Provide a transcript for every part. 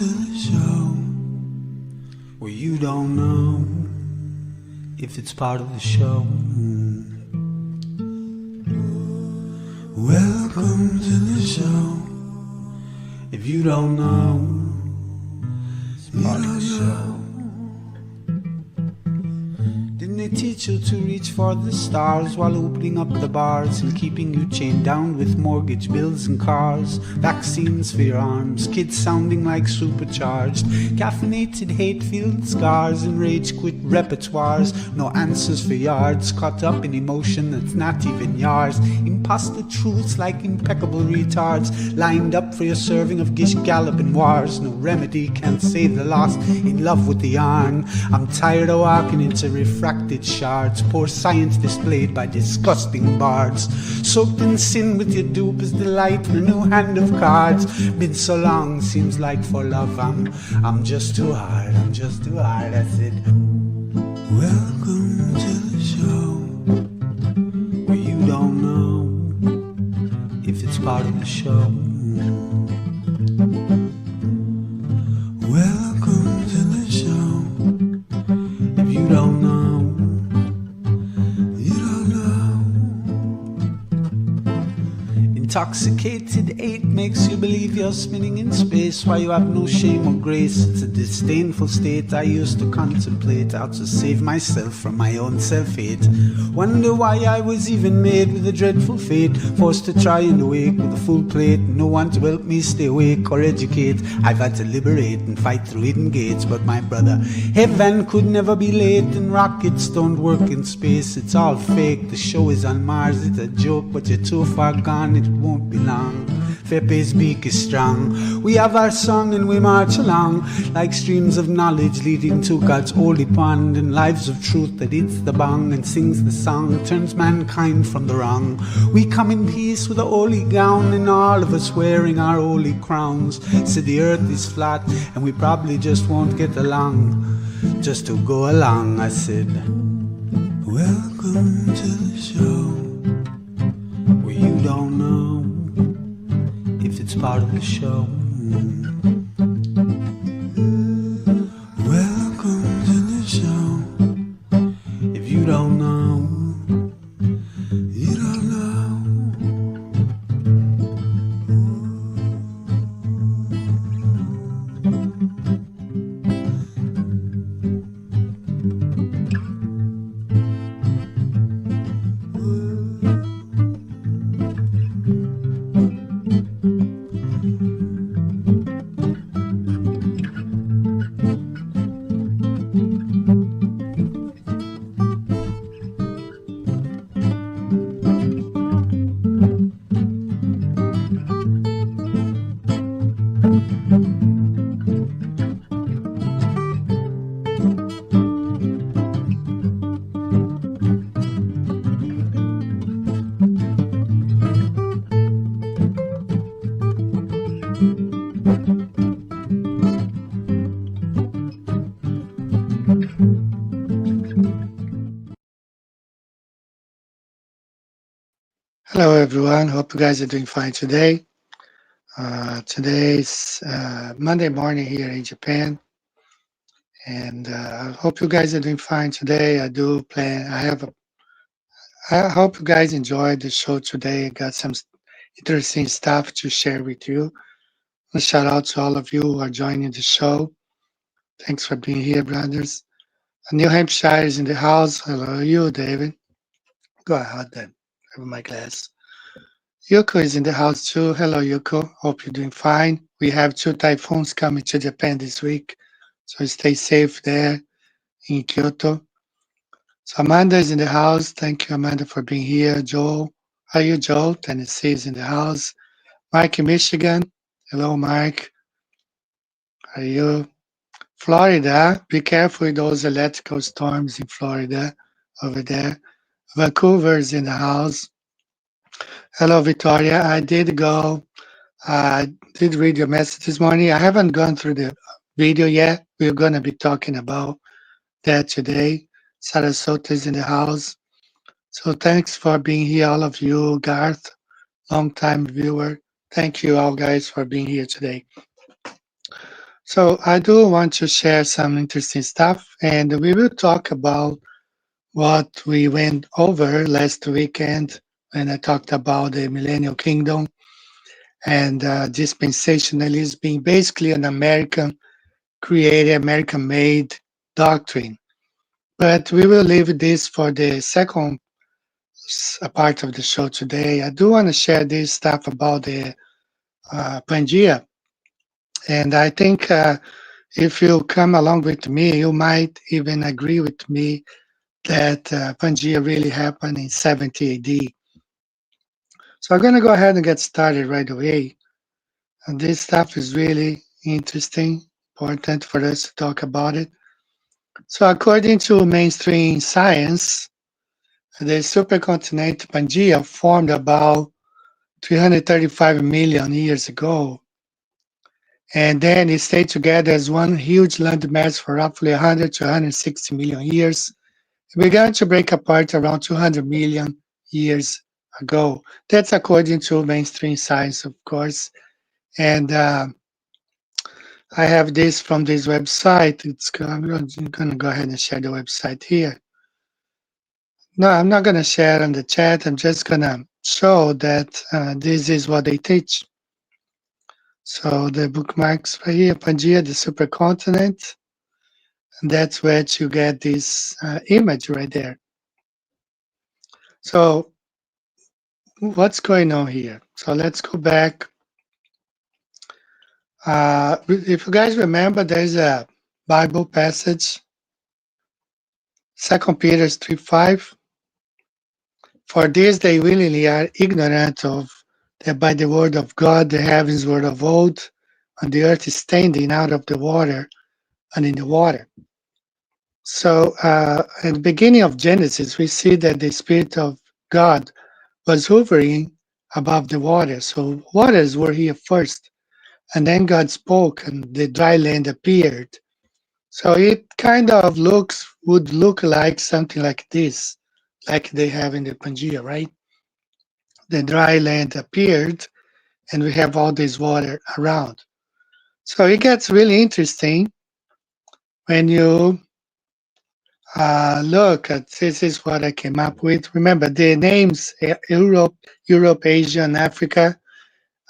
to the show where you don't know if it's part of the show. Welcome to the show. If you don't know, it's part of the show. Didn't they teach you to reach for the stars while opening up the bars and keeping you chained down with mortgage bills and cars? Vaccines for your arms, kids sounding like supercharged, caffeinated hate-filled scars and rage-quit repertoires. No answers for yards, caught up in emotion that's not even yours. Imposter truths like impeccable retards, lined up for your serving of gish galloping wars. No remedy can save the lost, in love with the yarn. I'm tired of walking into refracted shards, poor science displayed by disgusting bards. Soaked in sin with your dupe is delight in a new hand of cards. Been so long, seems like for love I'm just too hard, I'm just too hard. I said, welcome to the show where you don't know if it's part of the show. Welcome to the show. If you don't know, you don't know. Intoxicated eight makes you believe you're spinning in space while you have no shame or grace. It's a disdainful state I used to contemplate, how to save myself from my own self-hate. Wonder why I was even made with a dreadful fate, forced to try and awake with a full plate. No one to help me stay awake or educate. I've had to liberate and fight through hidden gates. But my brother, heaven could never be late, and rockets don't work in space. It's all fake, the show is on Mars. It's a joke, but you're too far gone, it won't be long. Fepe's beak is strong. We have our song and we march along like streams of knowledge leading to God's holy pond, and lives of truth that hits the bong and sings the song, turns mankind from the wrong. We come in peace with a holy gown and all of us wearing our holy crowns. So the earth is flat and we probably just won't get along, just to go along. I said, welcome to the show where you don't know if it's part of the show. Welcome to the show. If you don't know, you don't know. Hello, everyone. Hope you guys are doing fine today. Today's Monday morning here in Japan, and I hope you guys are doing fine today. I hope you guys enjoyed the show today. I got some interesting stuff to share with you. A shout out to all of you who are joining the show. Thanks for being here, brothers. New Hampshire is in the house. Hello, you, David. Go ahead then. Have my glass. Yuko is in the house too. Hello, Yuko. Hope you're doing fine. We have 2 typhoons coming to Japan this week, so stay safe there in Kyoto. So Amanda is in the house. Thank you, Amanda, for being here. Joel, how are you, Joel? Tennessee is in the house. Mike in Michigan. Hello, Mike. How are you? Florida. Be careful with those electrical storms in Florida over there. Vancouver is in the house. Hello, Victoria. I did read your message this morning. I haven't gone through the video yet. We're going to be talking about that today. Sarasota is in the house. So thanks for being here, all of you. Garth, long-time viewer. Thank you all, guys, for being here today. So I do want to share some interesting stuff, and we will talk about what we went over last weekend when I talked about the Millennial Kingdom and dispensationalism being basically an American created, American made doctrine. But we will leave this for the second part of the show today. I do want to share this stuff about the Pangea, and I think if you come along with me, you might even agree with me that Pangea really happened in 70 AD. So I'm going to go ahead and get started right away. And this stuff is really interesting, important for us to talk about it. So according to mainstream science, the supercontinent Pangea formed about 335 million years ago, and then it stayed together as one huge landmass for roughly 100 to 160 million years. It began to break apart around 200 million years ago. That's according to mainstream science, of course. And I have this from this website. I'm going to go ahead and share the website here. No, I'm not going to share on the chat. I'm just going to show that this is what they teach. So the bookmarks right here, Pangea, the supercontinent, and that's where you get this image right there. So what's going on here? So let's go back. If you guys remember, there's a Bible passage, 2 Peter 3:5. For this they willingly are ignorant of that by the word of God the heavens were of old, and the earth is standing out of the water and in the water. So at the beginning of Genesis, we see that the Spirit of God was hovering above the water. So waters were here first, and then God spoke, and the dry land appeared. So it kind of would look like something like this, like they have in the Pangea, right? The dry land appeared, and we have all this water around. So it gets really interesting when you look at this is what I came up with. Remember the names Europe, Asia, and Africa.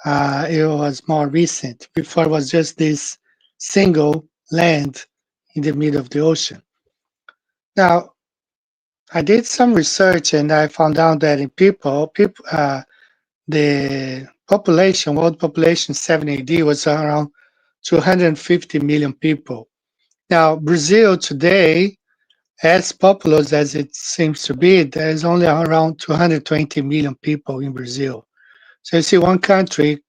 It was more recent. Before it was just this single land in the middle of the ocean. Now I did some research and I found out that in the population, world population 70 AD was around 250 million people. Now, Brazil today, as populous as it seems to be, there's only around 220 million people in Brazil. So you see one country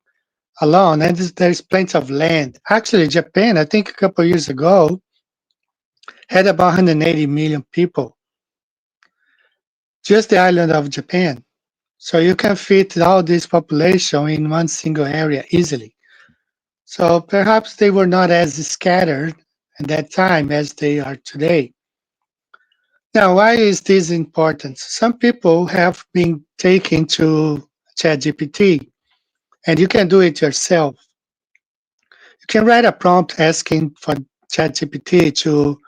alone, and there's plenty of land. Actually, Japan, I think a couple of years ago, had about 180 million people, just the island of Japan. So you can fit all this population in one single area easily. So perhaps they were not as scattered at that time as they are today. Now, why is this important? Some people have been taken to ChatGPT, and you can do it yourself. You can write a prompt asking for ChatGPT to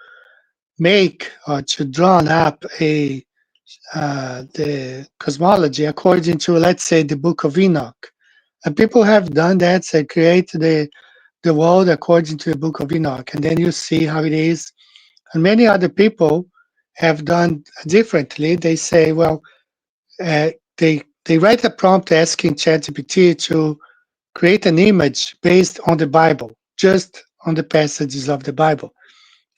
make or to draw up the cosmology according to, let's say, the Book of Enoch. And people have done that, so create the world according to the Book of Enoch, and then you see how it is. And many other people have done differently. They say, well, they write a prompt asking ChatGPT to create an image based on the Bible, just on the passages of the Bible.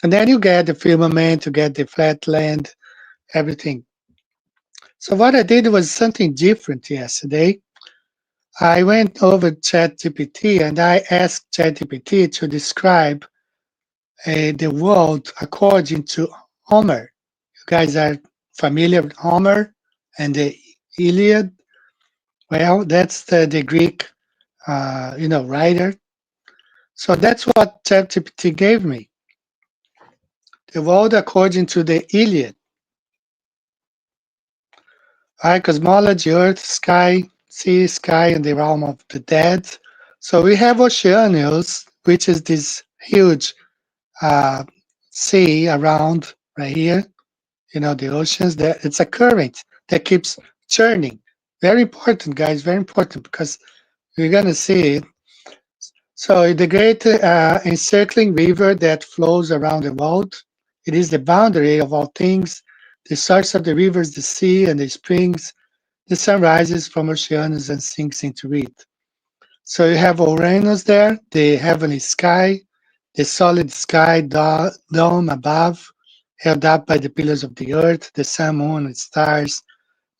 And then you get the firmament, you get the flat land, everything. So what I did was something different yesterday. I went over ChatGPT and I asked ChatGPT to describe the world according to Homer. You guys are familiar with Homer and the Iliad? Well, that's the Greek, writer. So that's what ChatGPT gave me. The world according to the Iliad. Right, cosmology, earth, sky, sea, sky, and the realm of the dead. So we have Oceanus, which is this huge uh, sea around right here. The oceans. That it's a current that keeps churning. Very important, guys. Very important because we're gonna see it. So the great encircling river that flows around the world, it is the boundary of all things. The source of the rivers, the sea and the springs. The sun rises from oceans and sinks into it. So you have Uranus there, the heavenly sky, the solid sky dome above, held up by the pillars of the earth, the sun, moon, and stars.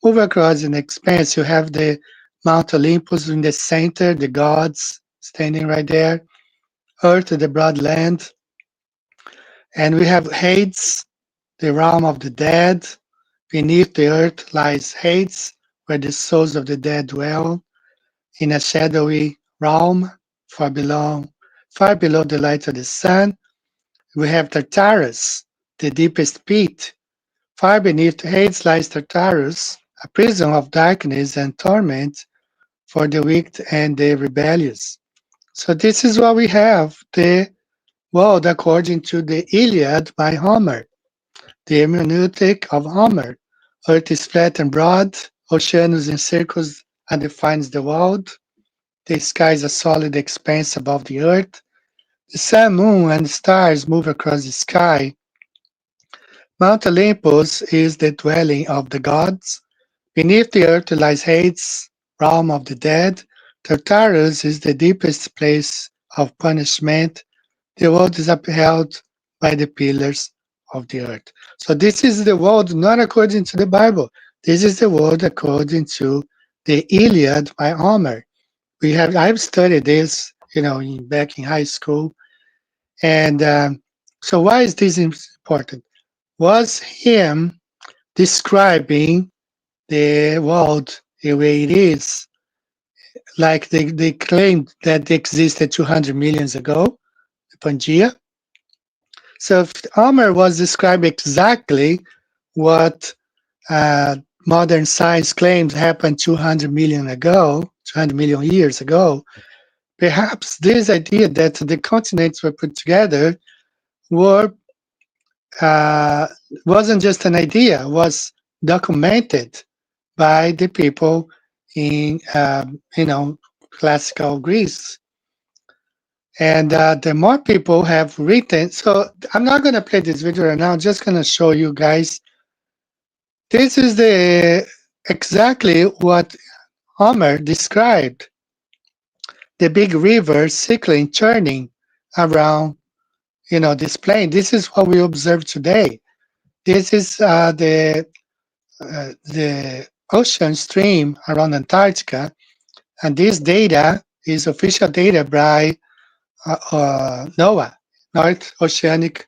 Move across an expanse. You have the Mount Olympus in the center, the gods standing right there. Earth, the broad land. And we have Hades, the realm of the dead. Beneath the earth lies Hades, where the souls of the dead dwell. In a shadowy realm far below the light of the sun, we have Tartarus, the deepest pit. Far beneath Hades lies Tartarus, a prison of darkness and torment for the wicked and the rebellious. So this is what we have, the world according to the Iliad by Homer, the hermeneutic of Homer. Earth is flat and broad, Oceanus encircles and defines the world. The sky is a solid expanse above the earth. The sun, moon, and stars move across the sky. Mount Olympus is the dwelling of the gods. Beneath the earth lies Hades, realm of the dead. Tartarus is the deepest place of punishment. The world is upheld by the pillars of the earth. So this is the world not according to the Bible. This is the world according to the Iliad by Homer. I've studied this, back in high school, and so why is this important? Was him describing the world the way it is, like they claimed that it existed 200 millions ago, Pangea. So if Homer was describing exactly what uh, modern science claims happened 200 million years ago, perhaps this idea that the continents were put together were uh, wasn't just an idea; was documented by the people in classical Greece. And the more people have written, so I'm not going to play this video right now. I'm just going to show you guys. This is the exactly what Homer described: the big river cycling, churning around this plane. This is what we observe today. This is the ocean stream around Antarctica, and this data is official data by NOAA, North Oceanic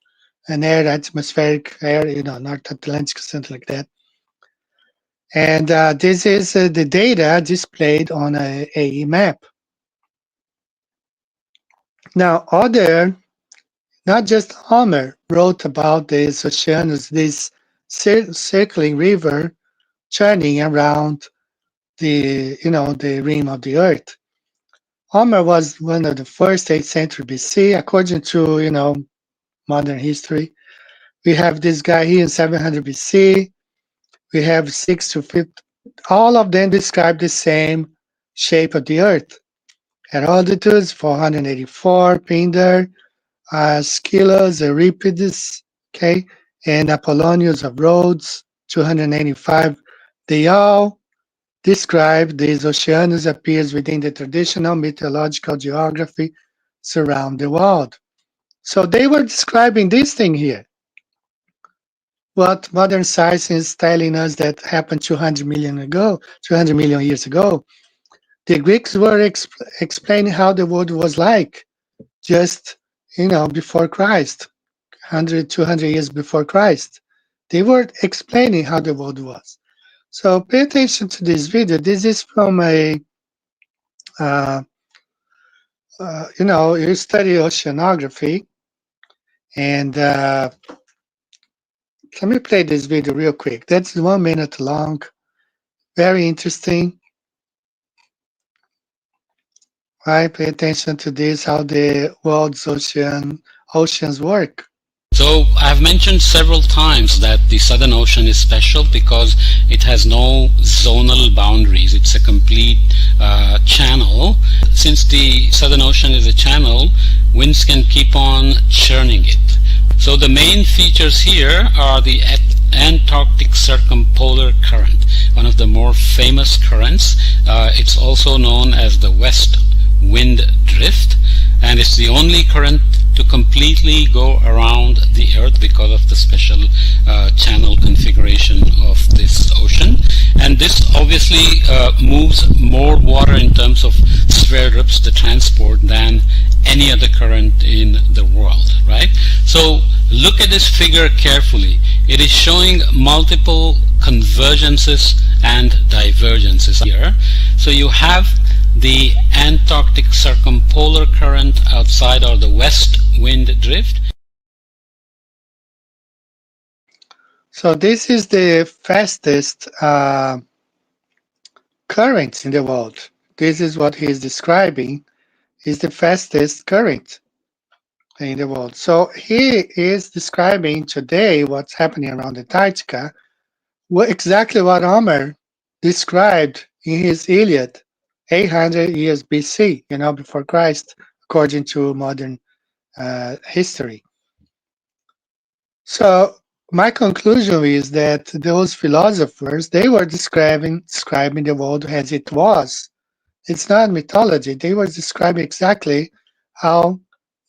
and Air Atmospheric Air, North Atlantic, something like that. And this is the data displayed on a map. Now, not just Homer wrote about this oceanus, this circling river churning around the rim of the earth. Homer was one of the first 8th century BC, according to modern history. We have this guy here in 700 BC. We have 6 to 5. All of them describe the same shape of the earth. Herodotus 484, Pindar, Aeschylus, Euripides, okay, and Apollonius of Rhodes 285. They all describe these oceanus appears within the traditional mythological geography surround the world. So they were describing this thing here. What modern science is telling us that happened 200 million years ago. The Greeks were explaining how the world was like just, before Christ, 100, 200 years before Christ. They were explaining how the world was. So pay attention to this video. This is from uh, you study oceanography, and let me play this video real quick. That's 1 minute long. Very interesting. right? Pay attention to this, how the world's oceans work. So I've mentioned several times that the Southern Ocean is special because it has no zonal boundaries. It's a complete channel. Since the Southern Ocean is a channel, winds can keep on churning it. So the main features here are the Antarctic Circumpolar Current, one of the more famous currents. It's also known as the West Wind Drift, and it's the only current to completely go around the Earth because of the special channel configuration of this ocean. And this obviously moves more water in terms of spare ribs, the transport, than any other current in the world, right? So look at this figure carefully. It is showing multiple convergences and divergences here. So you have the Antarctic Circumpolar Current outside, or the West Wind Drift. So this is the fastest current in the world. This is what he is describing is the fastest current in the world. So he is describing today what's happening around Antarctica, exactly what Homer described in his Iliad 800 years BC, before Christ, according to modern history. So my conclusion is that those philosophers, they were describing the world as it was. It's not mythology. They were describing exactly how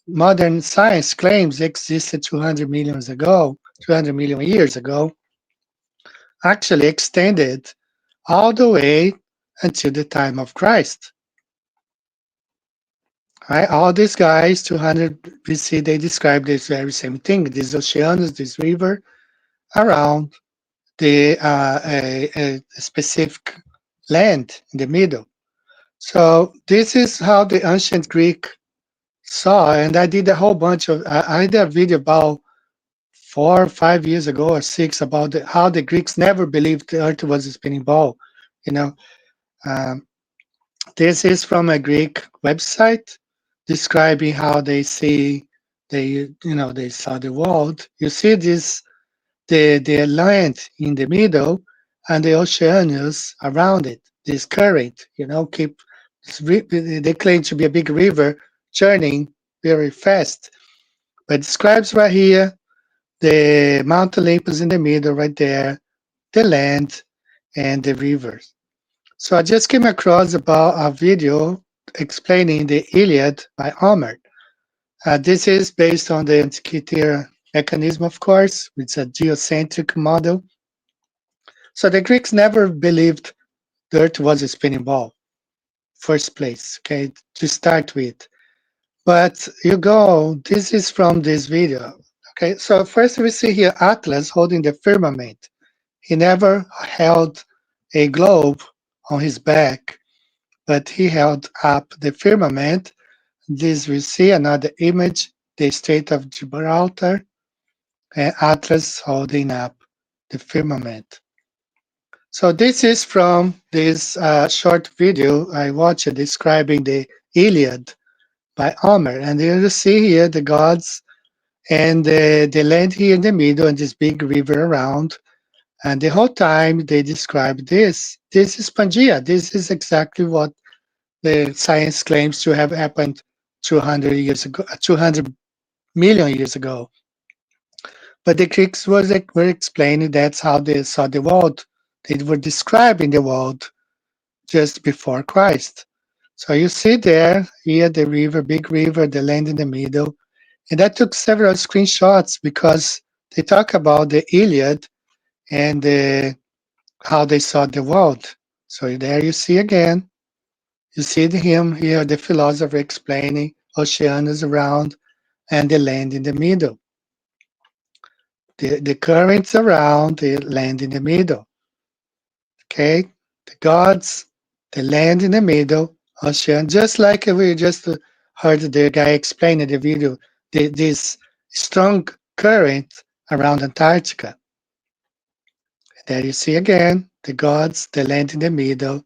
modern science claims existed 200 million years ago, actually extended all the way until the time of Christ. Right? All these guys, 200 BC, they describe this very same thing. This oceanus, this river around the a specific land in the middle. So this is how the ancient Greek saw, and I did a whole bunch of. I did a video about 4 or 5 years ago or six about how the Greeks never believed the Earth was a spinning ball. You know, um, this is from a Greek website describing how they saw the world. You see this the land in the middle and the oceanus around it. This current, keep they claim to be a big river churning very fast. But it describes right here the Mount Olympus in the middle, right there, the land and the rivers. So I just came across about a video explaining the Iliad by Homer. This is based on the Antikythera mechanism, of course. It's a geocentric model. So the Greeks never believed the Earth was a spinning ball, first place, okay, to start with. But this is from this video. Okay, so first we see here Atlas holding the firmament. He never held a globe on his back, but he held up the firmament. This we see another image, the Strait of Gibraltar, and Atlas holding up the firmament. So this is from this short video I watched describing the Iliad by Homer. And you see here the gods and the land here in the middle and this big river around. And the whole time they describe this. This is Pangea. This is exactly what the science claims to have happened 200 years ago, 200 million years ago. But the Greeks were explaining that's how they saw the world. They were describing the world just before Christ. So you see there, here the river, big river, the land in the middle. And I took several screenshots because they talk about the Iliad and how they saw the world. So there you see again, you see him here, the philosopher explaining oceanus around and the land in the middle. The currents around, the land in the middle. Okay, the gods, the land in the middle, ocean, just like we just heard the guy explain in the video, this strong current around Antarctica. There you see again the gods, the land in the middle,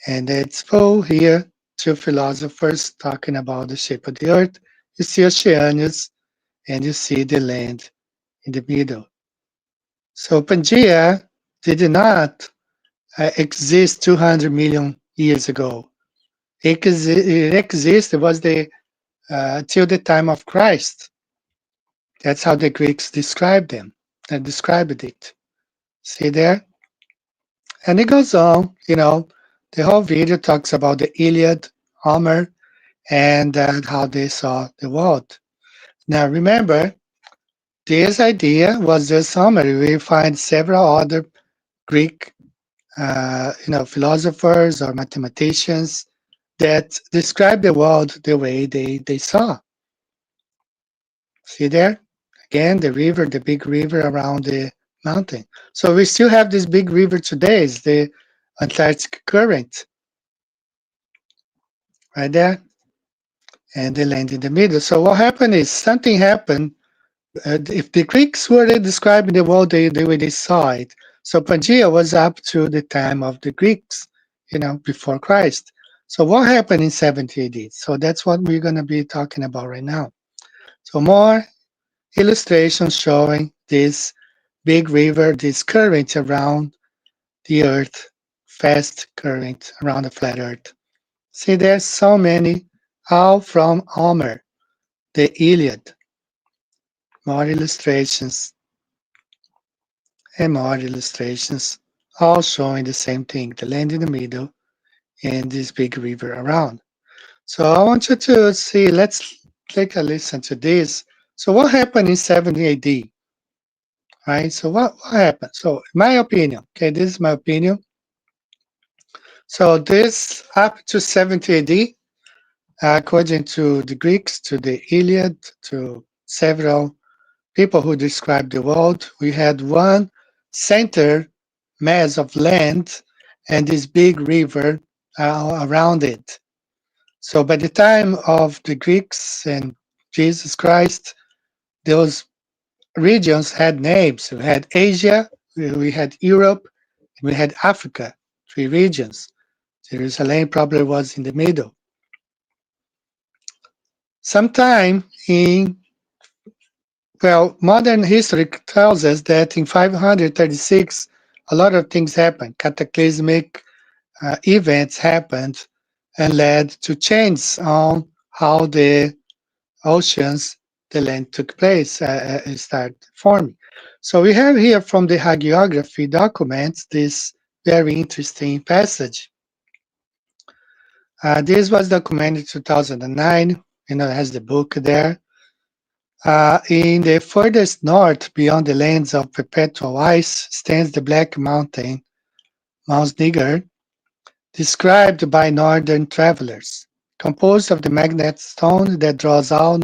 and it's full here. two philosophers talking about the shape of the earth. You see Oceanus and you see the land in the middle. So Pangea did not exist 200 million years ago. It existed was the till the time of Christ. That's how the Greeks described them and described it. See there? And it goes on, the whole video talks about the Iliad, Homer, and how they saw the world. Now remember, this idea was just summary. We find several other Greek, philosophers or mathematicians that describe the world the way they saw. See there? Again, the river, the big river around the mountain. So we still have this big river today. It's the Atlantic current right there, and the land in the middle. So what happened is something happened. If the Greeks were describing the world the way they saw it, so Pangea was up to the time of the Greeks, before Christ. So what happened in 70 AD? So that's what we're going to be talking about right now. So more illustrations showing this big river, this current around the earth, fast current around the flat earth. See, there's so many, all from Homer, the Iliad. More illustrations and more illustrations, all showing the same thing, the land in the middle and this big river around. So I want you to see, let's take a listen to this. So what happened in 70 AD? Right? So what happened? So in my opinion, okay, this is my opinion. So this up to 70 AD, according to the Greeks, to the Iliad, to several people who described the world, we had one center mass of land and this big river around it. So by the time of the Greeks and Jesus Christ, those regions had names. We had Asia, we had Europe, and we had Africa, three regions. Jerusalem probably was in the middle. Sometime in, modern history tells us that in 536, a lot of things happened. Cataclysmic events happened and led to changes on how the oceans, the land took place, started forming. So we have here from the hagiography documents this very interesting passage. This was documented in 2009. It has the book there. In the furthest north, beyond the lands of perpetual ice, stands the Black Mountain, Mount Niger, described by northern travelers, composed of the magnet stone that draws all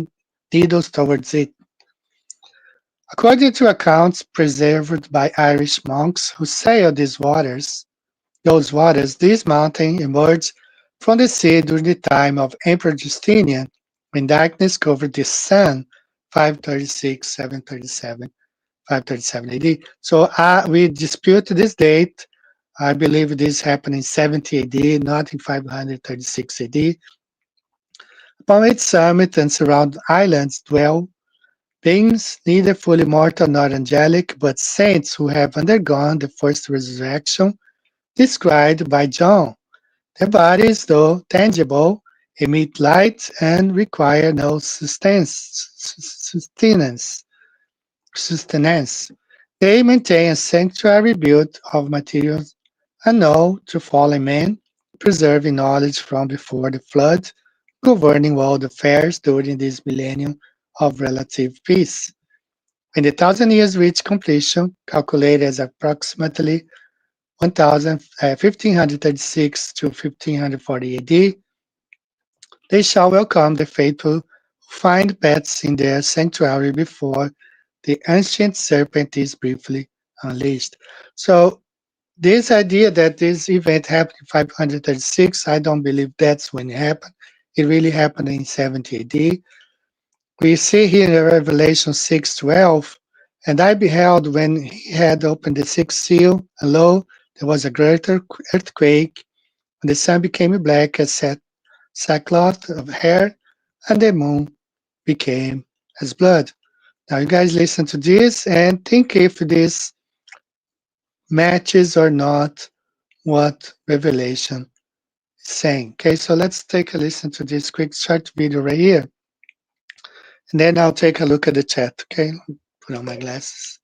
needles towards it. According to accounts preserved by Irish monks who sailed those waters, this mountain emerged from the sea during the time of Emperor Justinian, when darkness covered the sun, 536, 737, 537 AD. So we dispute this date. I believe this happened in 70 AD, not in 536 AD. Upon its summit and surrounding islands dwell beings neither fully mortal nor angelic, but saints who have undergone the first resurrection described by John. Their bodies, though tangible, emit light and require no sustenance. They maintain a sanctuary built of materials unknown to fallen men, preserving knowledge from before the flood, governing world affairs during this millennium of relative peace. When the 1,000 years reach completion, calculated as approximately 1536 to 1540 AD, they shall welcome the faithful who find paths in their sanctuary before the ancient serpent is briefly unleashed. So this idea that this event happened in 536, I don't believe that's when it happened. It really happened in 70 AD. We see here in Revelation 6:12, and I beheld when he had opened the sixth seal, and lo, there was a great earthquake, and the sun became black as sackcloth of hair, and the moon became as blood. Now, you guys listen to this and think if this matches or not what Revelation is saying. Okay, so let's take a listen to this quick short video right here. And then I'll take a look at the chat. Okay, put on my glasses.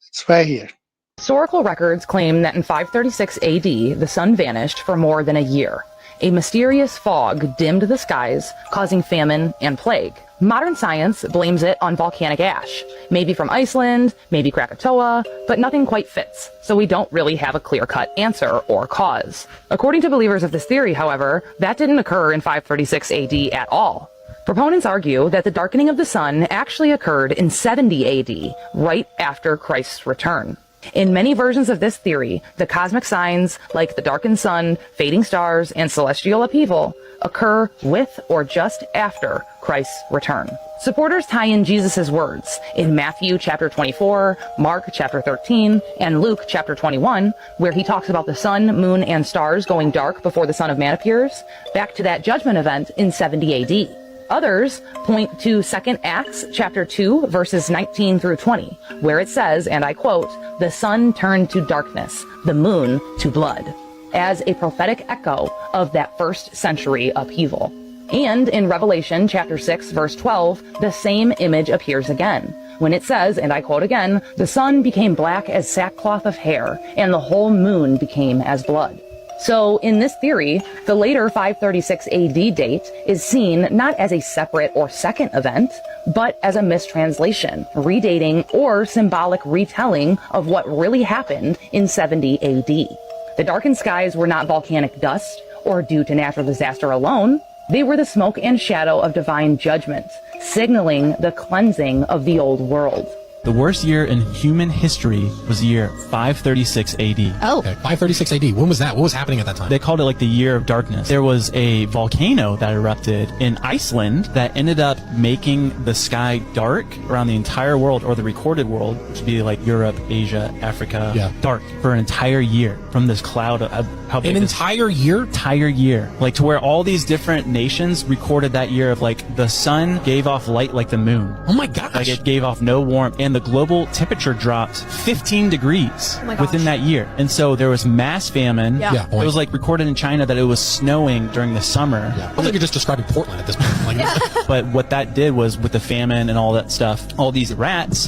It's right here. Historical records claim that in 536 AD, the sun vanished for more than a year. A mysterious fog dimmed the skies, causing famine and plague. Modern science blames it on volcanic ash, maybe from Iceland, maybe Krakatoa, but nothing quite fits, so we don't really have a clear-cut answer or cause. According to believers of this theory, however, that didn't occur in 536 AD at all. Proponents argue that the darkening of the sun actually occurred in 70 AD, right after Christ's return. In many versions of this theory, the cosmic signs, like the darkened sun, fading stars, and celestial upheaval, occur with or just after Christ's return. Supporters tie in Jesus' words in Matthew chapter 24, Mark chapter 13, and Luke chapter 21, where he talks about the sun, moon, and stars going dark before the Son of Man appears, back to that judgment event in 70 AD. Others point to 2 Acts chapter 2 verses 19 through 20, where it says, and I quote, "The sun turned to darkness, the moon to blood," as a prophetic echo of that first century upheaval. And in Revelation chapter 6 verse 12, the same image appears again, when it says, and I quote again, "The sun became black as sackcloth of hair, and the whole moon became as blood." So, in this theory, the later 536 AD date is seen not as a separate or second event, but as a mistranslation, redating, or symbolic retelling of what really happened in 70 AD. The darkened skies were not volcanic dust or due to natural disaster alone. They were the smoke and shadow of divine judgment, signaling the cleansing of the old world. The worst year in human history was the year 536 AD. Oh. Okay, 536 AD. When was that? What was happening at that time? They called it like the year of darkness. There was a volcano that erupted in Iceland that ended up making the sky dark around the entire world, or the recorded world, which would be like Europe, Asia, Africa, dark for an entire year from this cloud of how big An entire year? Entire year. Like to where all these different nations recorded that year of like the sun gave off light like the moon. Oh my gosh. Like it gave off no warmth, and the global temperature dropped 15 degrees within that year. And so there was mass famine. Yeah, it was like recorded in China that it was snowing during the summer. Yeah. I think you're just describing Portland at this point. Like, But what that did was, with the famine and all that stuff, all these rats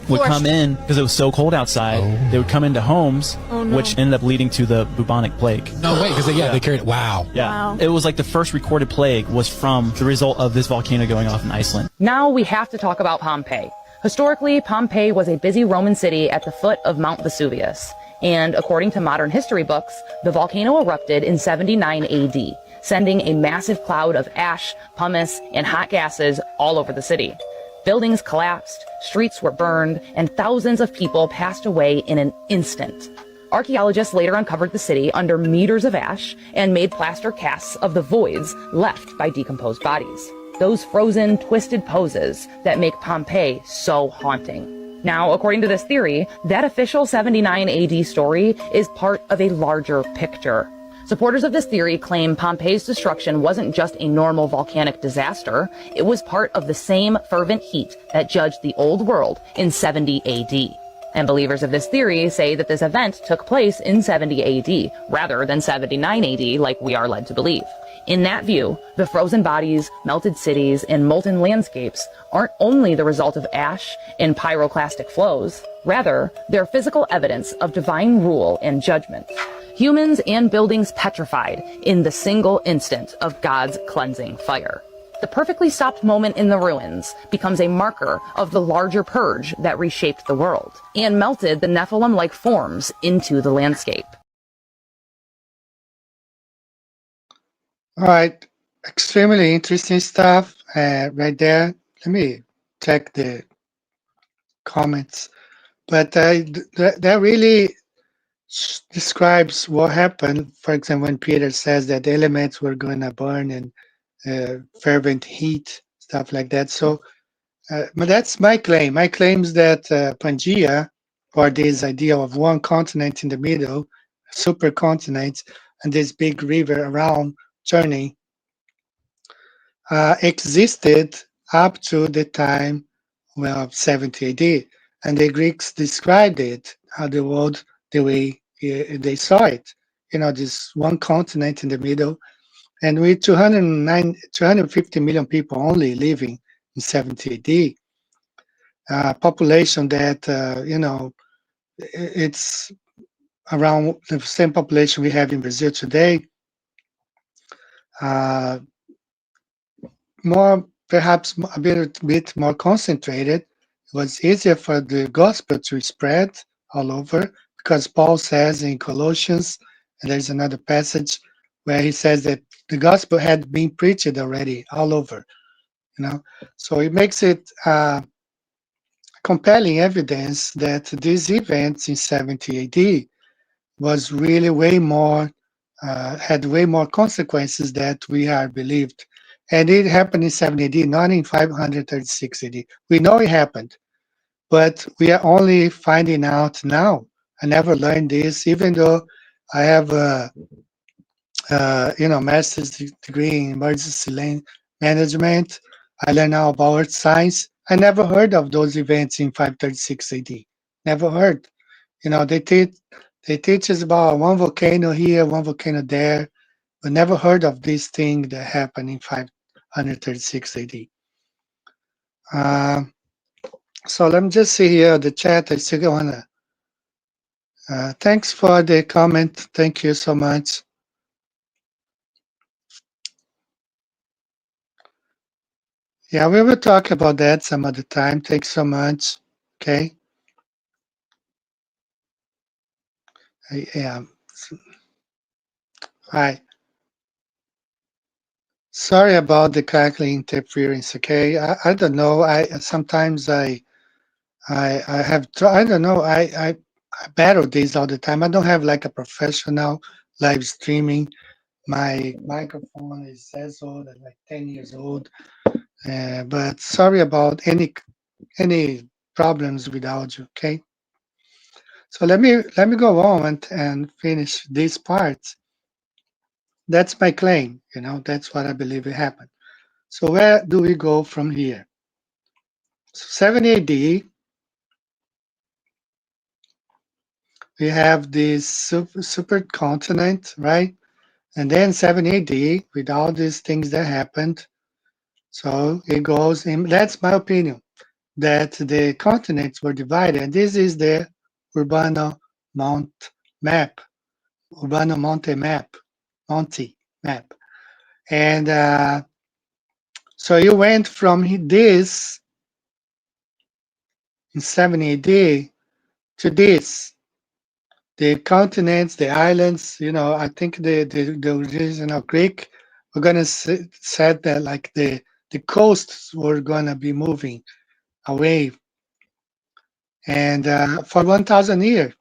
would come in because it was so cold outside. They would come into homes, which ended up leading to the bubonic plague. No way, because they carried it. Wow. Yeah. Wow. It was like the first recorded plague was from the result of this volcano going off in Iceland. Now we have to talk about Pompeii. Historically, Pompeii was a busy Roman city at the foot of Mount Vesuvius. And according to modern history books, the volcano erupted in 79 AD, sending a massive cloud of ash, pumice, and hot gases all over the city. Buildings collapsed, streets were burned, and thousands of people passed away in an instant. Archaeologists later uncovered the city under meters of ash and made plaster casts of the voids left by decomposed bodies. Those frozen, twisted poses that make Pompeii so haunting. Now, according to this theory, that official 79 AD story is part of a larger picture. Supporters of this theory claim Pompeii's destruction wasn't just a normal volcanic disaster, it was part of the same fervent heat that judged the old world in 70 AD. And believers of this theory say that this event took place in 70 AD, rather than 79 AD like we are led to believe. In that view, the frozen bodies, melted cities, and molten landscapes aren't only the result of ash and pyroclastic flows, rather, they're physical evidence of divine rule and judgment. Humans and buildings petrified in the single instant of God's cleansing fire. The perfectly stopped moment in the ruins becomes a marker of the larger purge that reshaped the world and melted the Nephilim-like forms into the landscape. All right, extremely interesting stuff right there. Let me check the comments, but that really describes what happened. For example, when Peter says that the elements were going to burn in fervent heat, stuff like that. So, but that's my claim. My claim is that Pangea, or this idea of one continent in the middle, supercontinent, and this big river around, journey existed up to the time of 70 AD, and the Greeks described it, the world, the way they saw it. This one continent in the middle, and with 250 million people only living in 70 AD, population that it's around the same population we have in Brazil today, uh, perhaps a bit more concentrated. It was easier for the gospel to spread all over because Paul says in Colossians, and there's another passage where he says that the gospel had been preached already all over. So it makes it compelling evidence that these events in 70 AD was really way more, had way more consequences that we are believed. And it happened in 70 AD, not in 536 AD. We know it happened, but we are only finding out now. I never learned this, even though I have a master's degree in emergency management. I learned now about earth science. I never heard of those events in 536 AD. Never heard. They teach us about one volcano here, one volcano there, but never heard of this thing that happened in 536 AD. So let me just see here the chat. I still wanna. Thanks for the comment. Thank you so much. Yeah, we will talk about that some other time. Thanks so much. Okay. Yeah. Hi. Sorry about the crackling interference. Okay. I don't know. Sometimes I have I don't know. I battle this all the time. I don't have like a professional live streaming. My microphone is as old as like 10 years old. But sorry about any problems with audio. Okay. So let me go on and finish this part. That's my claim. That's what I believe it happened. So where do we go from here? So 7 AD, we have this supercontinent, right? And then 7 AD, with all these things that happened, so it goes in. That's my opinion, that the continents were divided. And this is the Urbano Mount map, Urbano Monte map, Monte map. And so you went from this in 7 AD to this. The continents, the islands, I think the original Greek were going to said that like the coasts were going to be moving away. And for 1,000 years,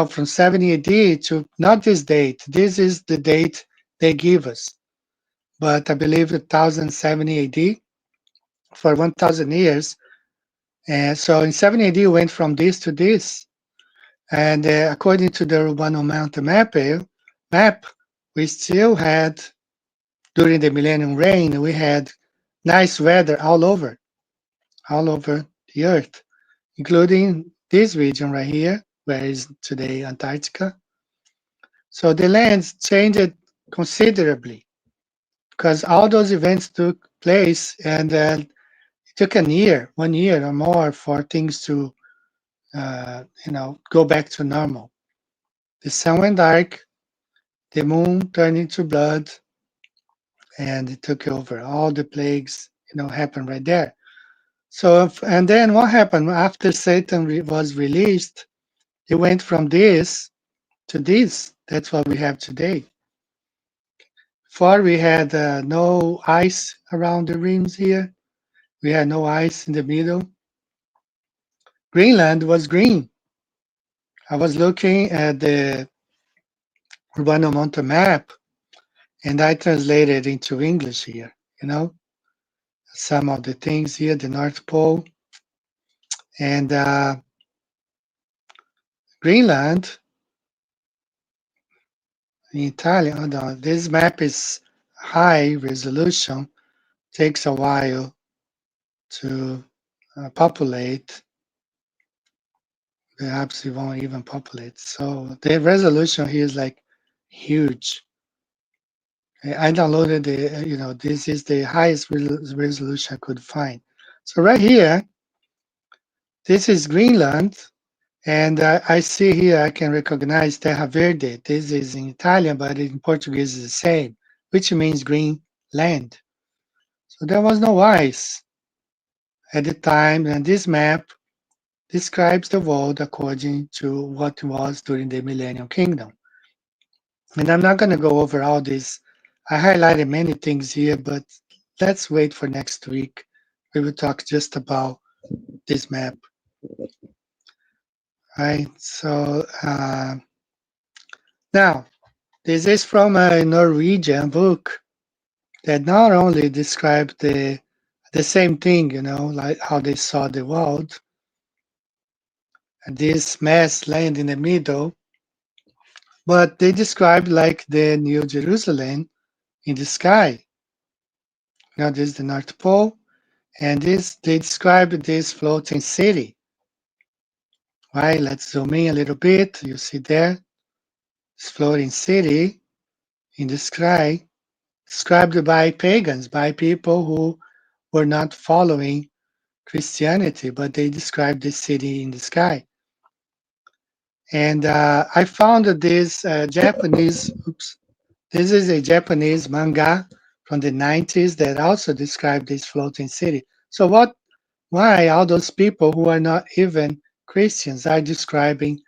from 70 AD to not this date, this is the date they give us. But I believe 1070 AD for 1,000 years. And so in 70 AD, went from this to this. And according to the Urbano Mountain map, we still had, during the Millennium Reign, we had nice weather all over the Earth, including this region right here, where is today Antarctica. So the lands changed considerably because all those events took place, and it took 1 year or more for things to go back to normal. The sun went dark, the moon turned into blood, and it took over. All the plagues, happened right there. So, and then what happened after Satan was released? It went from this to this. That's what we have today. Before we had no ice around the rims here. We had no ice in the middle. Greenland was green. I was looking at the Urbano Monte map, and I translated into English here, some of the things here, the North Pole. And Greenland, in Italian, hold on, this map is high resolution, takes a while to populate. Perhaps it won't even populate. So the resolution here is like huge. I downloaded the, this is the highest resolution I could find. So right here, this is Greenland. And I see here, I can recognize Terra Verde. This is in Italian, but in Portuguese is the same, which means green land. So there was no ice at the time, and this map describes the world according to what it was during the Millennium Kingdom. And I'm not going to go over all this. I highlighted many things here, but let's wait for next week. We will talk just about this map. Right, so now, this is from a Norwegian book that not only described the same thing, like how they saw the world, and this mass land in the middle, but they described like the New Jerusalem in the sky. This is the North Pole, and they described this floating city. Right, let's zoom in a little bit. You see there, this floating city in the sky, described by pagans, by people who were not following Christianity, but they described the city in the sky. And I found this Japanese, this is a Japanese manga from the 90s that also described this floating city. So why all those people who are not even Christians are describing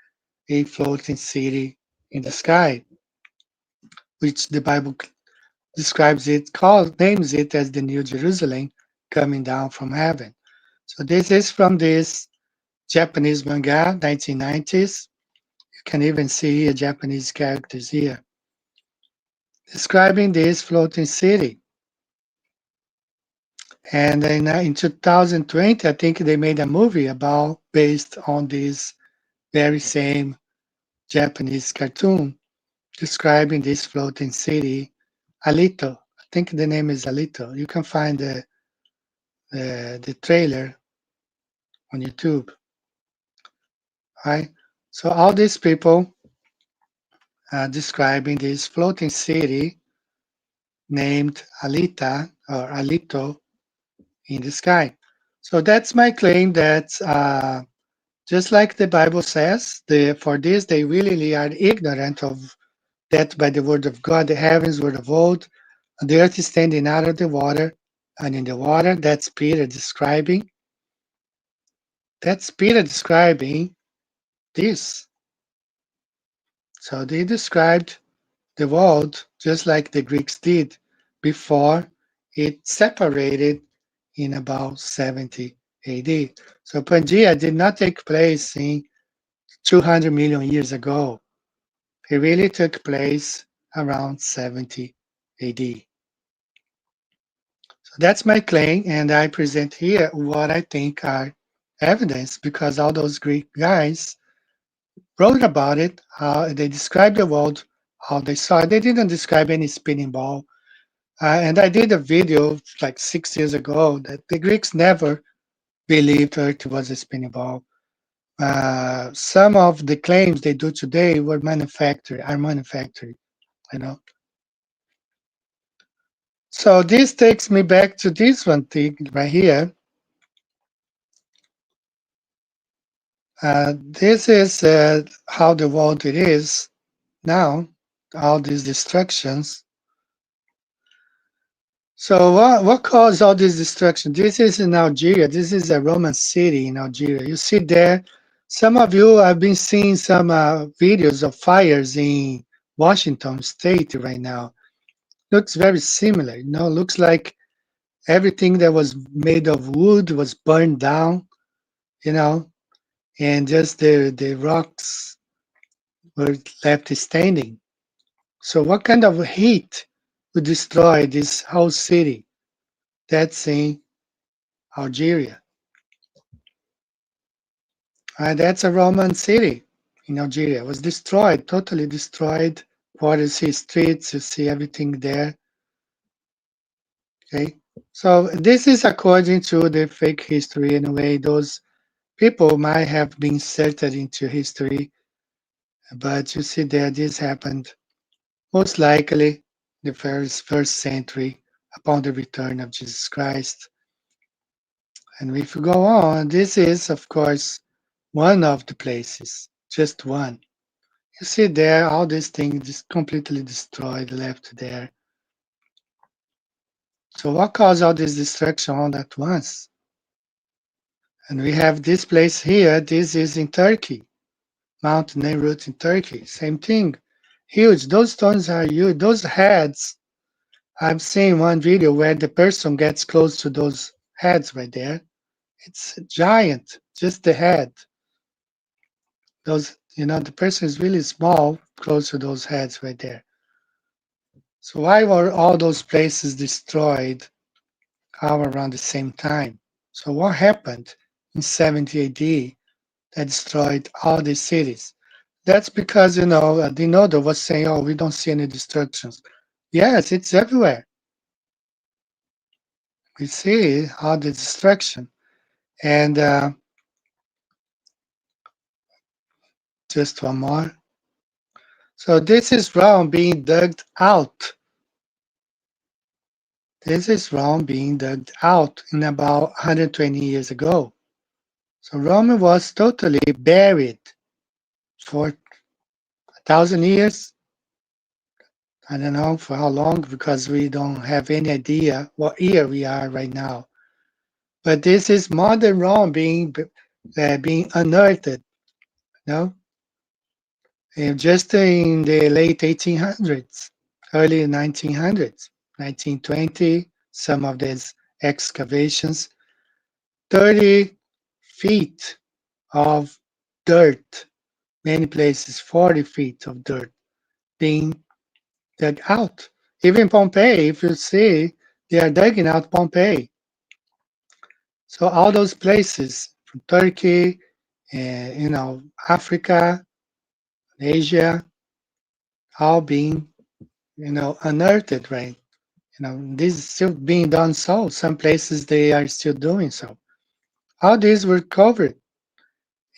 a floating city in the sky, which the Bible describes it, names it as the New Jerusalem coming down from heaven. So this is from this Japanese manga, 1990s. You can even see here Japanese characters here describing this floating city. And in 2020, I think they made a movie based on this very same Japanese cartoon describing this floating city, Alito. I think the name is Alito. You can find the trailer on YouTube. Right? So all these people are describing this floating city named Alita or Alito in the sky. So that's my claim that just like the Bible says, for this they really are ignorant of that by the word of God, the heavens were of old, and the earth is standing out of the water, and in the water, that's Peter describing. That's Peter describing this. So they described the world just like the Greeks did before it separated in about 70 AD. So Pangea did not take place in 200 million years ago. It really took place around 70 AD. So that's my claim, and I present here what I think are evidence, because all those Greek guys wrote about it, how they described the world, how they saw it. They didn't describe any spinning ball. And I did a video like 6 years ago that the Greeks never believed Earth was a spinning ball. Some of the claims they do today are manufactured, So this takes me back to this one thing right here. This is how the world it is now, all these destructions. So what caused all this destruction? This is in Algeria. This is a Roman city in Algeria. You see there, some of you have been seeing some videos of fires in Washington State right now. Looks very similar, looks like everything that was made of wood was burned down, and just the rocks were left standing. So what kind of heat would destroy this whole city? That's in Algeria. That's a Roman city in Algeria. It was destroyed, totally destroyed. Water, you see streets, you see everything there. Okay, So this is according to the fake history. In a way, those people might have been inserted into history, but you see there, this happened most likely the first century upon the return of Jesus Christ. And if you go on, this is, of course, one of the places, just one. You see there, all these things just completely destroyed, left there. So what caused all this destruction all at once? And we have this place here. This is in Turkey, Mount Neyrut in Turkey. Same thing, huge. Those stones are huge. Those heads. I've seen one video where the person gets close to those heads right there. It's giant, just the head. Those, the person is really small, close to those heads right there. So why were all those places destroyed all around the same time? So what happened in 70 AD that destroyed all these cities? That's because, Dinodo was saying, oh, we don't see any destructions. Yes, it's everywhere. We see all the destruction. And just one more. So this is Rome being dug out. This is Rome being dug out in about 120 years ago. So Rome was totally buried for 1,000 years. I don't know for how long because we don't have any idea what year we are right now. But this is modern Rome being unearthed, just in the late 1800s, early 1900s, 1920, some of these excavations, 30 feet of dirt, many places 40 feet of dirt being dug out. Even Pompeii, if you see, they are digging out Pompeii. So all those places from Turkey, Africa, Asia, all being, unearthed, right? This is still being done so. Some places they are still doing so. All these were covered,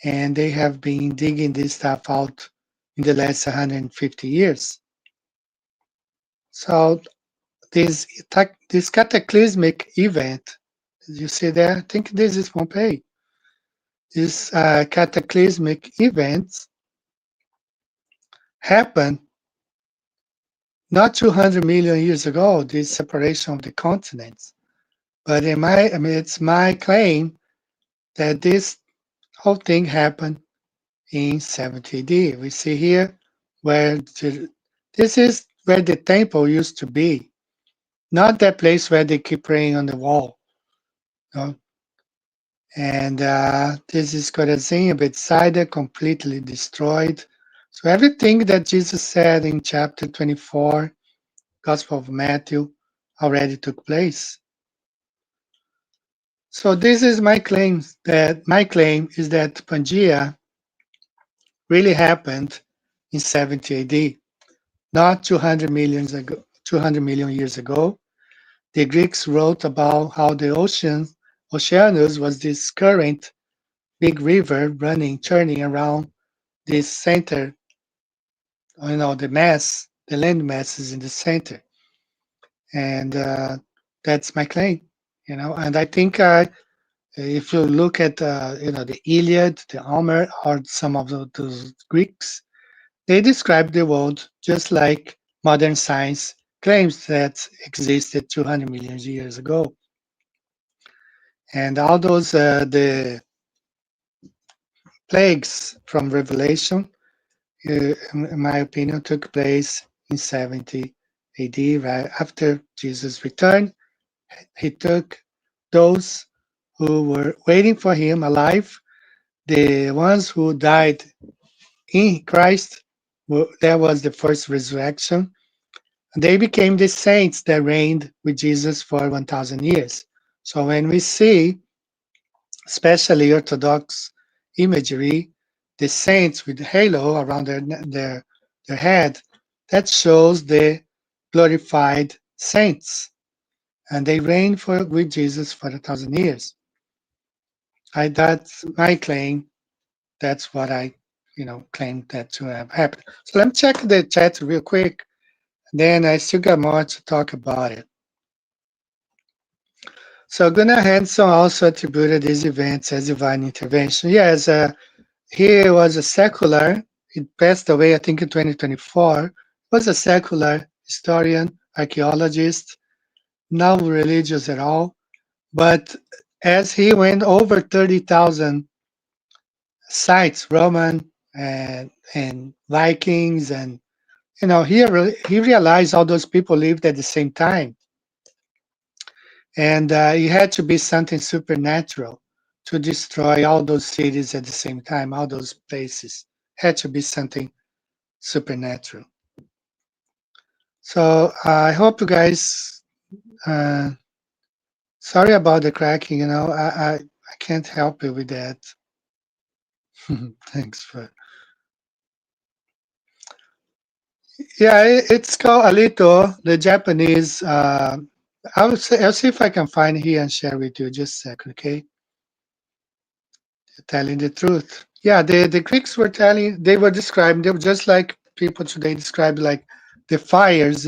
and they have been digging this stuff out in the last 150 years. So this cataclysmic event, you see there, I think this is Pompeii. This cataclysmic events happened not 200 million years ago, this separation of the continents. But it's my claim that this whole thing happened in 70 AD. We see here where this is where the temple used to be, not that place where they keep praying on the wall. No? And this is Chorazin, Bethsaida, completely destroyed. So everything that Jesus said in chapter 24, Gospel of Matthew, already took place. So this is my claim is that Pangea really happened in 70 AD, not 200 million years ago. The Greeks wrote about how the Oceanus was this current, big river churning around this center, the land masses in the center. And that's my claim, and I think if you look at the Iliad, the Homer, or some of those Greeks, they describe the world just like modern science claims that existed 200 million years ago. And all those the plagues from Revelation, in my opinion, took place in 70 AD, right after Jesus returned. He took those who were waiting for him alive, the ones who died in Christ. That was the first resurrection. They became the saints that reigned with Jesus for 1,000 years. So when we see, especially Orthodox imagery, the saints with the halo around their head, that shows the glorified saints. and they reigned with Jesus for 1,000 years. That's my claim. That's what I, claim that to have happened. So let me check the chat real quick. Then I still got more to talk about it. So Gunnar Hanson also attributed these events as divine intervention. Yes, he was a secular. He passed away, I think, in 2024. He was a secular historian, archaeologist, not religious at all. But as he went over 30,000 sites, Roman and Vikings, and he realized all those people lived at the same time, and it had to be something supernatural to destroy all those cities at the same time. All those places had to be something supernatural. So I hope you guys. Sorry about the cracking. I can't help it with that. Thanks for. Yeah, it's called Alito, the Japanese. I'll see if I can find it here and share with you. Just a second, okay? Telling the truth. Yeah, the Greeks were they were describing, they were just like people today describe like the fires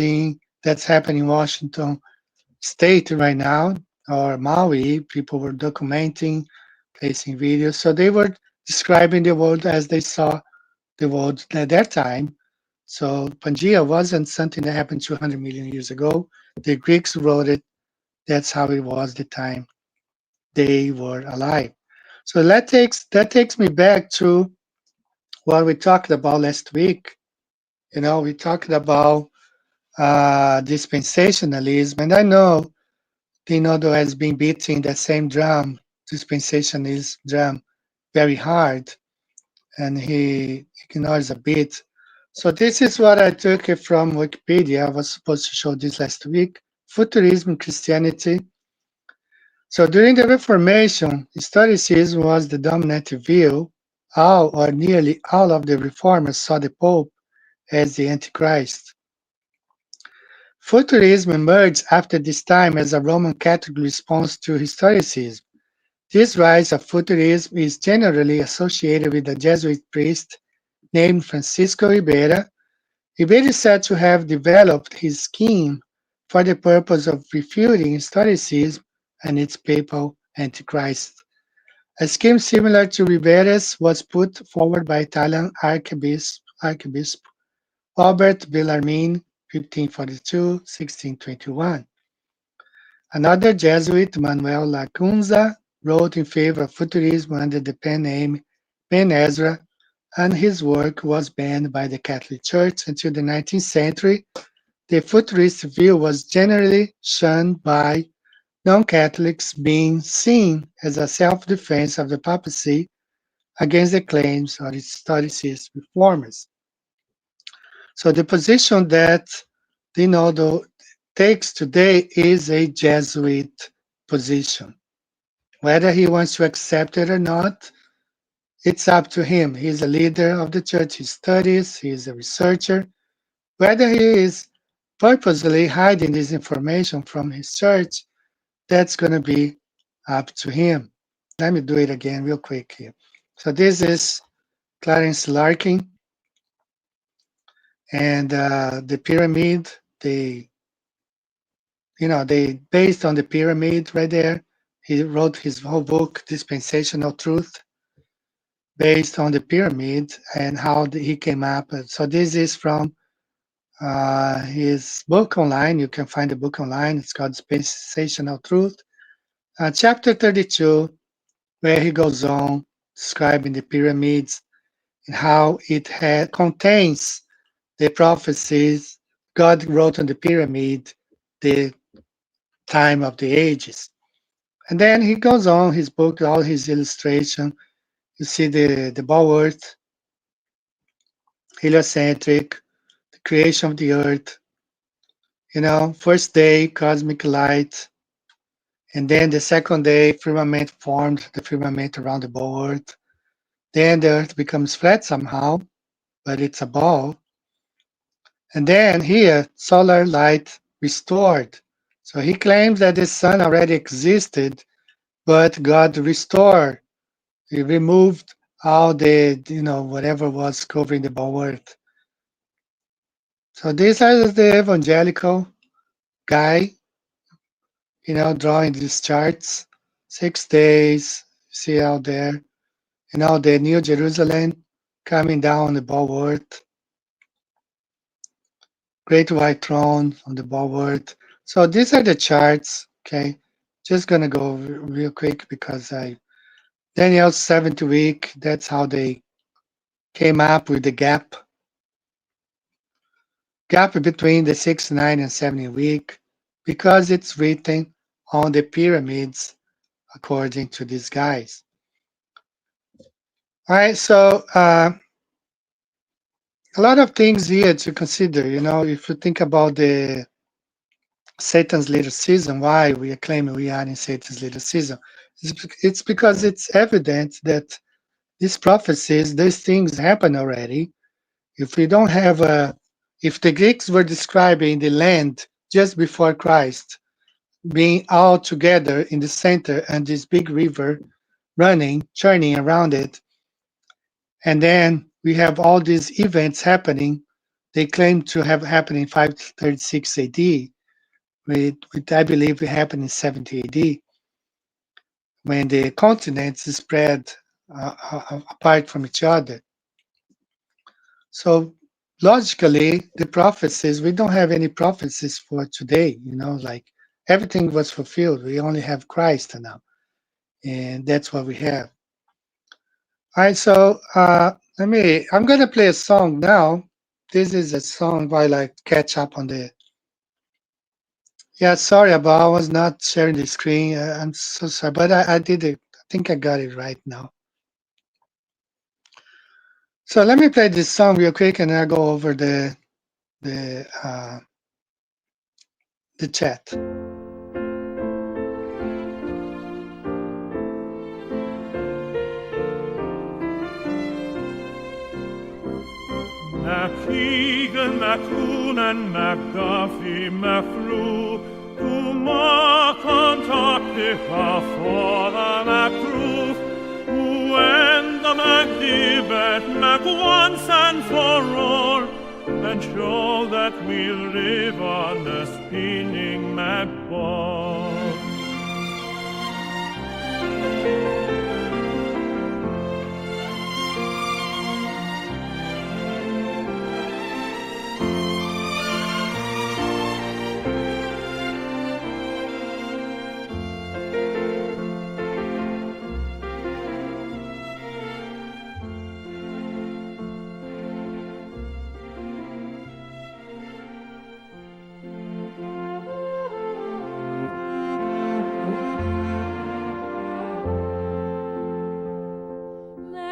that's happening in Washington State right now, or Maui. People were documenting, placing videos. So they were describing the world as they saw the world at that time. So Pangea wasn't something that happened 200 million years ago. The Greeks wrote it. That's how it was the time they were alive. So that takes me back to what we talked about last week. We talked about dispensationalism, and I know Dinodo has been beating that same drum, dispensationalist drum, very hard, and he ignores a bit. So this is what I took it from Wikipedia. I was supposed to show this last week. Futurism in Christianity. So during the Reformation, historicism was the dominant view. All or nearly all of the reformers saw the Pope as the Antichrist. Futurism emerged after this time as a Roman Catholic response to historicism. This rise of futurism is generally associated with a Jesuit priest named Francisco Ribera. Ribera is said to have developed his scheme for the purpose of refuting historicism and its papal antichrist. A scheme similar to Ribera's was put forward by Italian Archbishop Robert Bellarmine, 1542-1621. Another Jesuit, Manuel Lacunza, wrote in favor of futurism under the pen name Ben Ezra, and his work was banned by the Catholic Church until the 19th century. The futurist view was generally shunned by non-Catholics, being seen as a self-defense of the papacy against the claims of its historicist reformers. So the position that Dinodo takes today is a Jesuit position. Whether he wants to accept it or not, it's up to him. He's a leader of the church. He studies, he's a researcher. Whether he is purposely hiding this information from his church, that's going to be up to him. Let me do it again real quick here. So this is Clarence Larkin, and the pyramid, they based on the pyramid right there. He wrote his whole book, Dispensational Truth, based on the pyramid and how he came up. So this is from his book online. You can find the book online. It's called Dispensational Truth. Chapter 32, where he goes on describing the pyramids and how it contains the prophecies God wrote on the pyramid, the time of the ages. And then he goes on his book, all his illustration. You see the ball earth, heliocentric, the creation of the earth, first day, cosmic light, and then the second day, firmament formed, the firmament around the ball earth. Then the earth becomes flat somehow, but it's a ball. And then here, solar light restored. So he claims that the sun already existed, but God restored. He removed all the, whatever was covering the whole earth. So this is the evangelical guy, drawing these charts. 6 days, see out there, the New Jerusalem coming down on the whole earth. Great white throne on the whole earth. So these are the charts, okay? Just gonna go real quick because Daniel's 7th week, that's how they came up with the gap between the 6th, 9th, and 7th week, because it's written on the pyramids according to these guys. All right, so a lot of things here to consider. If you think about the Satan's little season, why we are claiming we are in Satan's little season, it's because it's evident that these prophecies, these things happen already. If we don't have if the Greeks were describing the land just before Christ being all together in the center and this big river running, churning around it, and then we have all these events happening, they claim to have happened in 536 AD, which I believe happened in 70 AD, when the continents spread apart from each other. So logically, the prophecies, we don't have any prophecies for today, like everything was fulfilled. We only have Christ now, and that's what we have. All right, so I'm going to play a song now. This is a song while I catch up on the. Yeah, sorry about I was not sharing the screen. I'm so sorry, but I did it. I think I got it right now. So let me play this song real quick, and I'll go over the chat. Keegan, Macoonan, McDuffie, McFlew, to Mark on Toctica for the McRoof, who end the McDibet, Mac once and for all, and show that we'll live on the spinning Mac ball.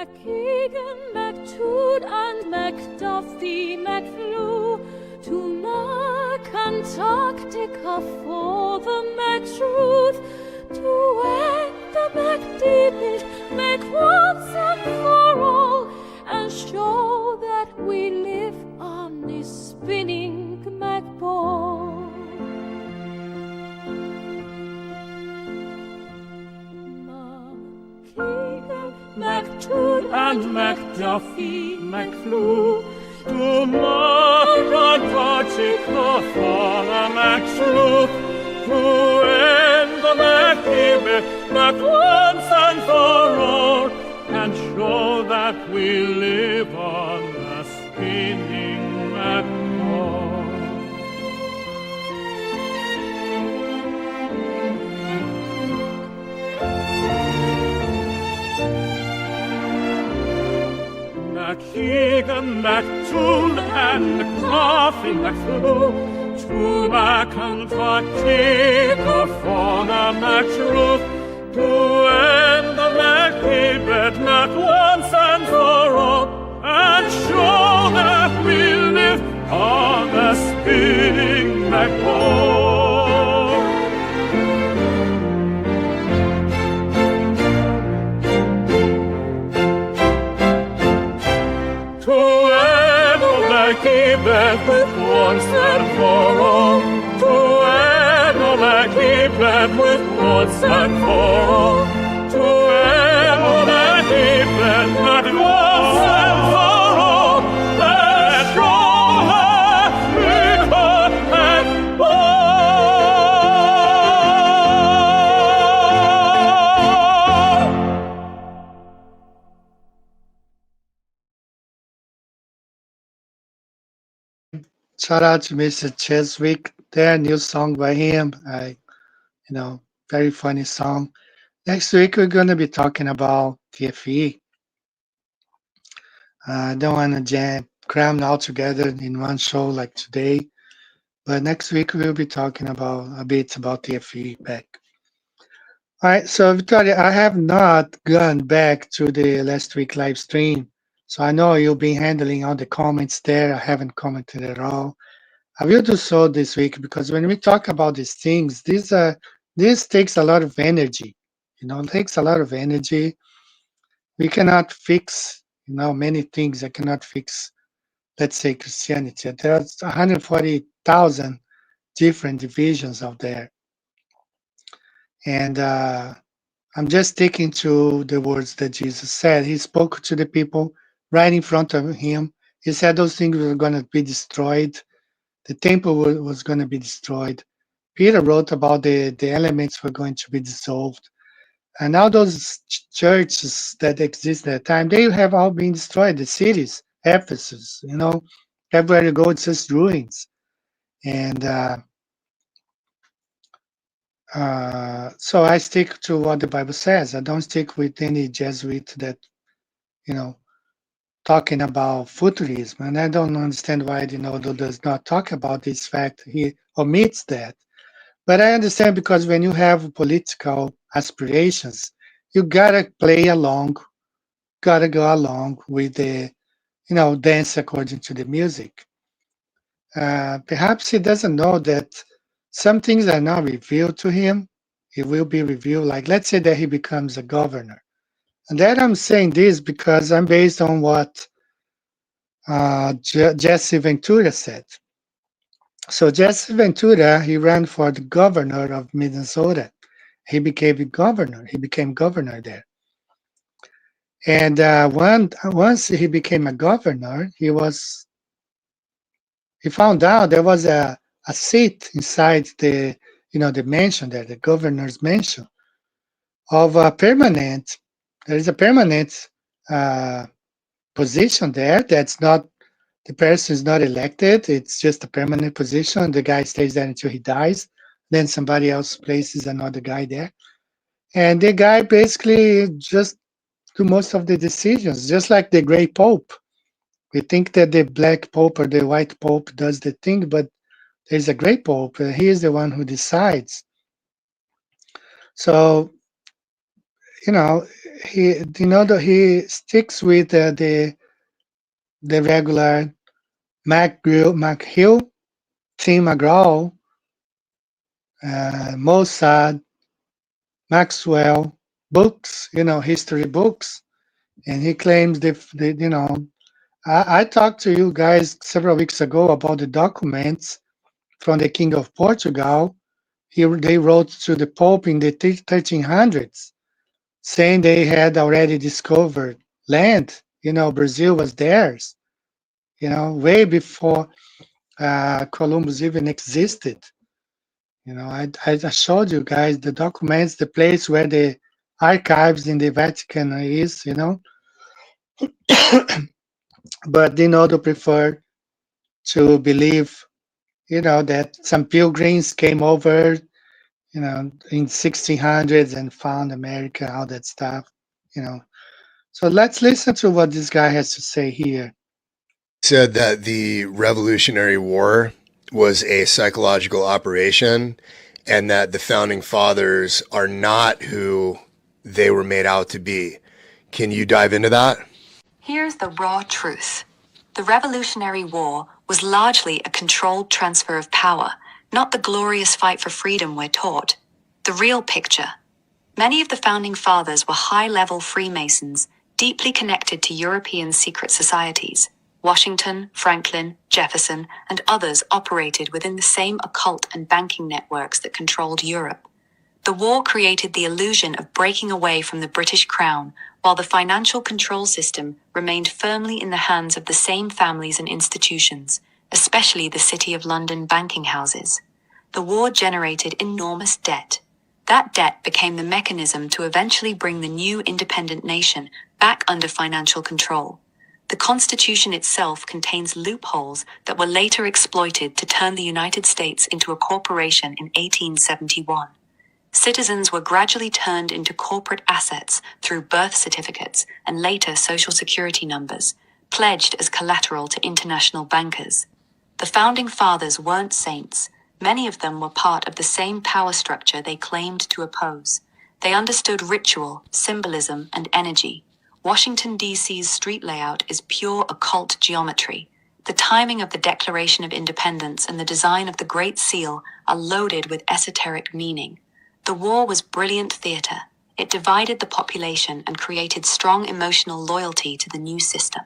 McKeegan, McTood, and McDuffie, McFlew, to Mark Antarctica for the McTruth, to end the McDibit, make once and for all, and show that we live on this spinning McBall. McTood and McDuffie, McFlew, to Mark Antarctica for the McTruth, to end the McDibet, Mac once and for all, and show that we live on the spinning McBall. McKeegan, McTool, and McDuffie, McFlew, to Mac Antarctica for the McTruth, to end the McDibet, Mac once and for all, and show that we live on the spinning McBall. Keep it once and for all, to end the and with once and for all, to end the hatred that once and for all, let Rome Africa and bond. Shout out to Mr. Cheswick. Their new song by him. Very funny song. Next week we're going to be talking about TFE. I don't want to cram it all together in one show like today, but next week we'll be talking about a bit about TFE back. All right, so Victoria, I have not gone back to the last week live stream, so I know you've been handling all the comments there. I haven't commented at all. I will do so this week because when we talk about these things, this takes a lot of energy. It takes a lot of energy. We cannot fix, many things. I cannot fix, let's say, Christianity. There's 140,000 different divisions out there. And I'm just sticking to the words that Jesus said. He spoke to the people right in front of him. He said those things were going to be destroyed. The temple was going to be destroyed. Peter wrote about the elements were going to be dissolved. And now those churches that exist at that time, they have all been destroyed. The cities, Ephesus, everywhere you go, it's just ruins. And so I stick to what the Bible says. I don't stick with any Jesuit that, talking about futurism, and I don't understand why Dinodo does not talk about this fact. He omits that. But I understand because when you have political aspirations, you gotta play along, gotta go along with the, dance according to the music. Perhaps he doesn't know that some things are not revealed to him. It will be revealed. Like, let's say that he becomes a governor. And that I'm saying this because I'm based on what Jesse Ventura said. So Jesse Ventura, he ran for the governor of Minnesota. He became governor. He became governor there. And once he became a governor, he found out there was a seat inside the the mansion there, the governor's mansion, of a permanent. There is a permanent position there. That's not, the person is not elected. It's just a permanent position. The guy stays there until he dies. Then somebody else places another guy there. And the guy basically just do most of the decisions, just like the gray pope. We think that the black pope or the white pope does the thing, but there's a gray pope. He is the one who decides. So, he sticks with the regular McHugh, Tim McGraw, Mossad, Maxwell books, history books, and he claims I talked to you guys several weeks ago about the documents from the King of Portugal. They wrote to the Pope in the 1300s, saying they had already discovered land. Brazil was theirs, way before Columbus even existed. I showed you guys the documents, the place where the archives in the Vatican is, but Dinodo preferred to believe, that some pilgrims came over, in 1600s and found America, all that stuff, So let's listen to what this guy has to say here. Said that the Revolutionary War was a psychological operation and that the founding fathers are not who they were made out to be. Can you dive into that? Here's the raw truth. The Revolutionary War was largely a controlled transfer of power, not the glorious fight for freedom we're taught. The real picture. Many of the founding fathers were high-level Freemasons, deeply connected to European secret societies. Washington, Franklin, Jefferson, and others operated within the same occult and banking networks that controlled Europe. The war created the illusion of breaking away from the British Crown, while the financial control system remained firmly in the hands of the same families and institutions, especially the City of London banking houses. The war generated enormous debt. That debt became the mechanism to eventually bring the new independent nation back under financial control. The Constitution itself contains loopholes that were later exploited to turn the United States into a corporation in 1871. Citizens were gradually turned into corporate assets through birth certificates and later social security numbers, pledged as collateral to international bankers. The founding fathers weren't saints. Many of them were part of the same power structure they claimed to oppose. They understood ritual, symbolism, and energy. Washington, D.C.'s street layout is pure occult geometry. The timing of the Declaration of Independence and the design of the Great Seal are loaded with esoteric meaning. The war was brilliant theater. It divided the population and created strong emotional loyalty to the new system.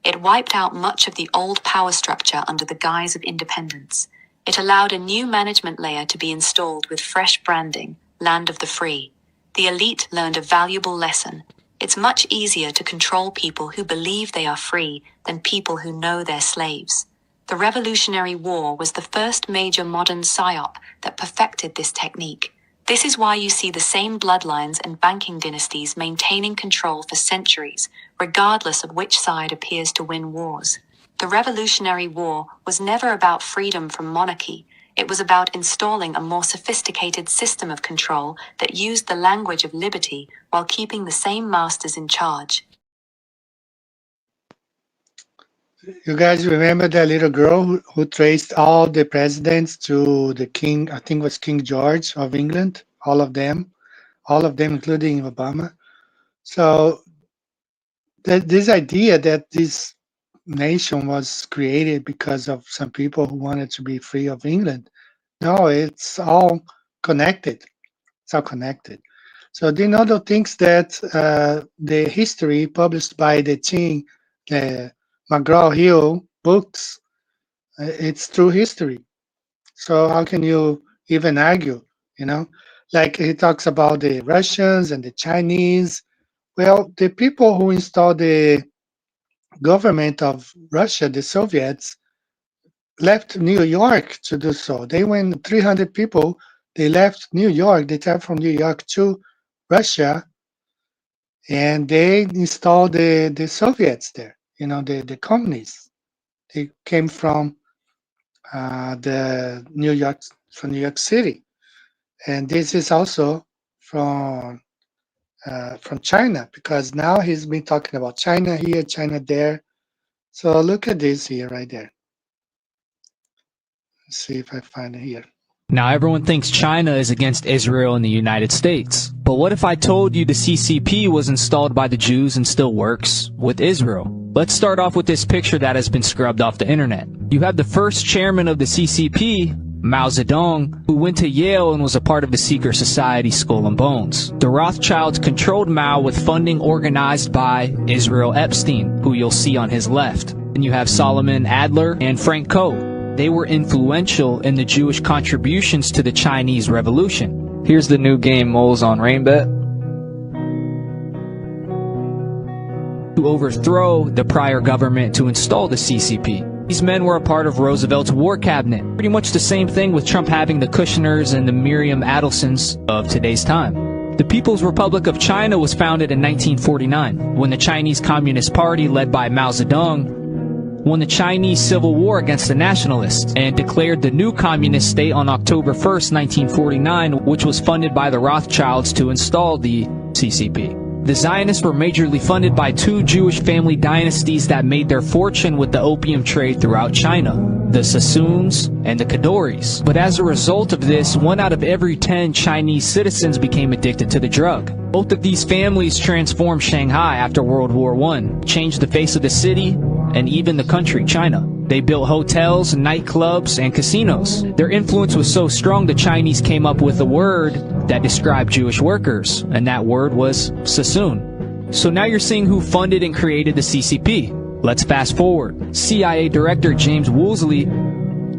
It wiped out much of the old power structure under the guise of independence. It allowed a new management layer to be installed with fresh branding, land of the free. The elite learned a valuable lesson. It's much easier to control people who believe they are free than people who know they're slaves. The Revolutionary War was the first major modern psyop that perfected this technique. This is why you see the same bloodlines and banking dynasties maintaining control for centuries, regardless of which side appears to win wars. The Revolutionary War was never about freedom from monarchy. It was about installing a more sophisticated system of control that used the language of liberty while keeping the same masters in charge. You guys remember that little girl who traced all the presidents to the king, I think it was King George of England, all of them including Obama. So this idea that this nation was created because of some people who wanted to be free of England, no, it's all connected. It's all connected. So Dinodo thinks that the history published by the McGraw-Hill books, it's true history. So how can you even argue, Like he talks about the Russians and the Chinese. Well, the people who installed the government of Russia, the Soviets, left New York to do so. They went 300 people, they left New York, they traveled from New York to Russia, and they installed the Soviets there. The communists. They came from New York City, and this is also from China, because now he's been talking about China here, China there. So look at this here, right there. Let's see if I find it here. Now everyone thinks China is against Israel and the United States. But what if I told you the CCP was installed by the Jews and still works with Israel? Let's start off with this picture that has been scrubbed off the internet. You have the first chairman of the CCP, Mao Zedong, who went to Yale and was a part of the secret society Skull and Bones. The Rothschilds controlled Mao with funding organized by Israel Epstein, who you'll see on his left. And you have Solomon Adler and Frank Coe. They were influential in the Jewish contributions to the Chinese Revolution. Here's the new game Moles on Rainbet. To overthrow the prior government to install the CCP. These men were a part of Roosevelt's war cabinet. Pretty much the same thing with Trump having the Kushners and the Miriam Adelsons of today's time. The People's Republic of China was founded in 1949, when the Chinese Communist Party, led by Mao Zedong, won the Chinese Civil War against the nationalists and declared the new communist state on October 1st, 1949, which was funded by the Rothschilds to install the CCP. The Zionists were majorly funded by two Jewish family dynasties that made their fortune with the opium trade throughout China, the Sassoons and the Kadoris. But as a result of this, 1 out of every 10 Chinese citizens became addicted to the drug. Both of these families transformed Shanghai after World War I, changed the face of the city and even the country, China. They built hotels, nightclubs, and casinos. Their influence was so strong the Chinese came up with a word that described Jewish workers, and that word was Sassoon. So now you're seeing who funded and created the CCP. Let's fast forward. CIA Director James Woolsey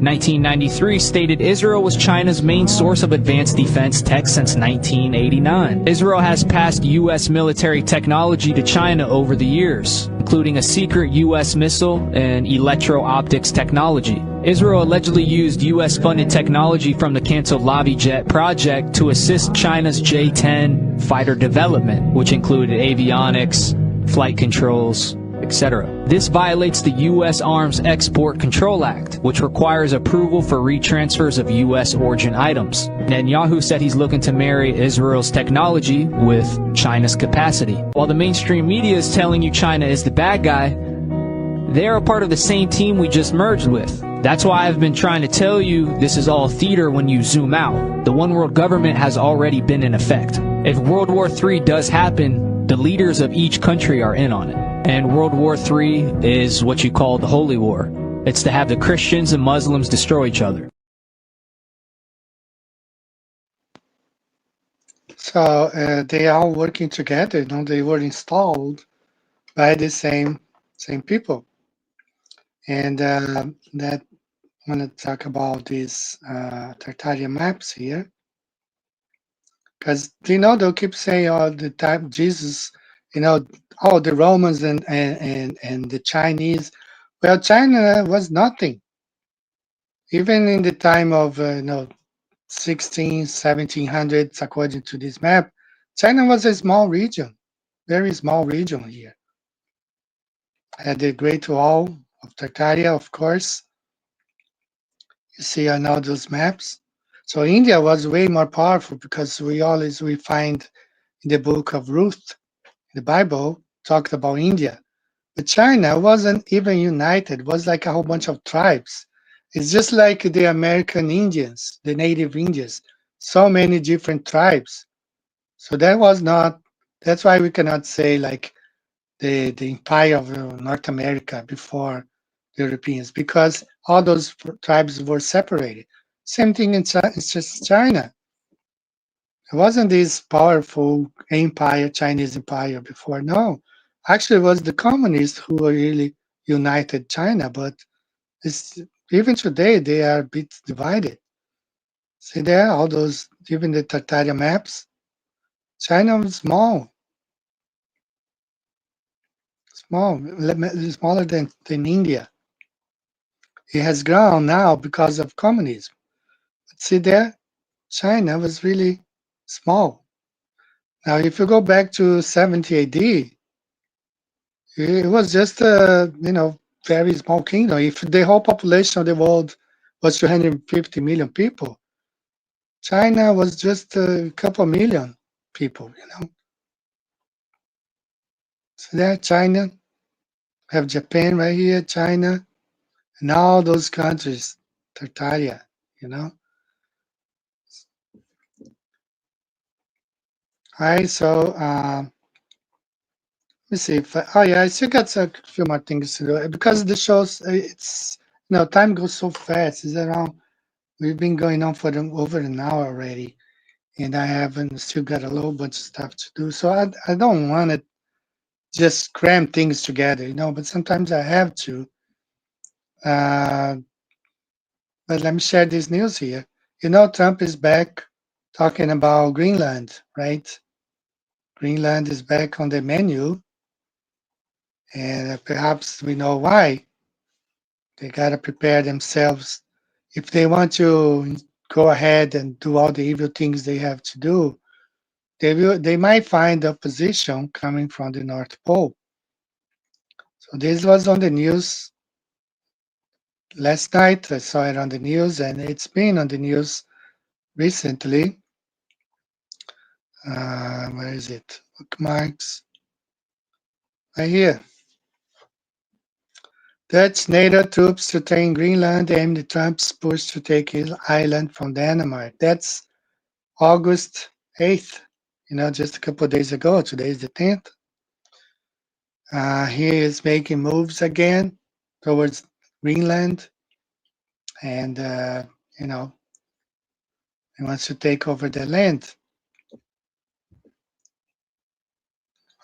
1993 stated Israel was China's main source of advanced defense tech since 1989. Israel has passed U.S. military technology to China over the years, including a secret U.S. missile and electro-optics technology. Israel allegedly used U.S.-funded technology from the canceled Lavi Jet project to assist China's J-10 fighter development, which included avionics, flight controls, etc. This violates the U.S. Arms Export Control Act, which requires approval for retransfers of U.S. origin items. Netanyahu said he's looking to marry Israel's technology with China's capacity. While the mainstream media is telling you China is the bad guy, they're a part of the same team we just merged with. That's why I've been trying to tell you this is all theater when you zoom out. The one world government has already been in effect. If World War III does happen, the leaders of each country are in on it. And World War III is what you call the Holy War. It's to have the Christians and Muslims destroy each other. So they are working together. You know, they were installed by the same people. And that I want to talk about these Tartarian maps here, because you know they'll keep saying all the time Jesus, you know, oh the Romans and the Chinese. Well, China was nothing. Even in the time of 1700s, according to this map, China was a small region, very small region here. Had the Great Wall of Tartaria, of course. You see on all those maps. So India was way more powerful because we find in the book of Ruth, the Bible, talked about India. But China wasn't even united. It was like a whole bunch of tribes. It's just like the American Indians, the native Indians, so many different tribes. So that's why we cannot say like the empire of North America before the Europeans, because all those tribes were separated. Same thing in China, it's just China. It wasn't this powerful empire, Chinese empire before. No, actually it was the communists who really united China, but even today they are a bit divided. See there, all those, even the Tartaria maps, China was small, smaller than India. It has grown now because of communism. But see there, China was really small. Now, if you go back to 70 AD, it was just a very small kingdom. If the whole population of the world was 250 million people, China was just a couple million people. So there, China, have Japan right here, China, and all those countries, Tartaria. All right, so let me see if I still got a few more things to do because the shows it's time goes so fast. It's around we've been going on for over an hour already, and I haven't still got a little bunch of stuff to do. So I don't want to just cram things together, but sometimes I have to. But let me share this news here. Trump is back talking about Greenland, right? Greenland is back on the menu, and perhaps we know why. They got to prepare themselves. If they want to go ahead and do all the evil things they have to do, they might find opposition coming from the North Pole. So this was on the news last night. I saw it on the news, and it's been on the news recently. Where is it? Bookmarks. Right here. Dutch NATO troops to take Greenland amid Trump's push to take his island from Denmark. That's August 8th, just a couple of days ago. Today is the 10th. He is making moves again towards Greenland, and he wants to take over the land.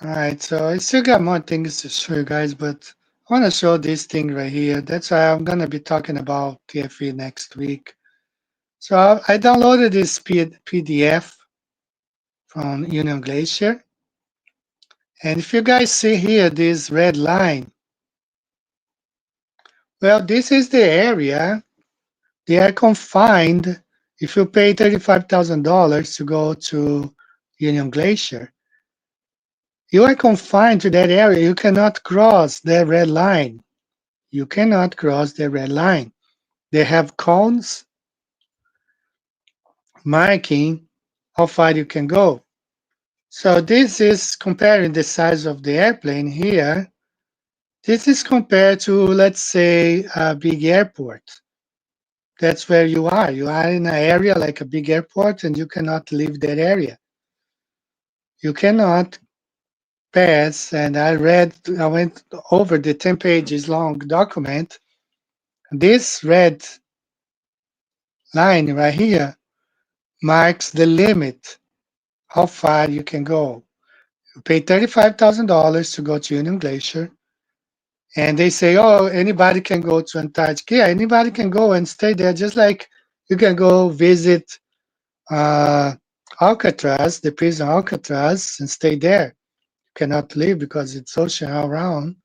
All right, so I still got more things to show you guys, but I want to show this thing right here. That's why I'm going to be talking about TFE next week. So I downloaded this PDF from Union Glacier. And if you guys see here, this red line, well, this is the area. They are confined. If you pay $35,000 to go to Union Glacier, you are confined to that area. You cannot cross that red line. You cannot cross the red line. They have cones marking how far you can go. So this is comparing the size of the airplane here. This is compared to, let's say, a big airport. That's where you are. You are in an area like a big airport, and you cannot leave that area. You cannot pass, and I went over the 10 pages long document. This red line right here marks the limit, how far you can go. You pay $35,000 to go to Union Glacier, and they say, oh, anybody can go to Antarctica. Yeah, anybody can go and stay there, just like you can go visit Alcatraz, the prison Alcatraz, and stay there. You cannot leave because it's ocean all around.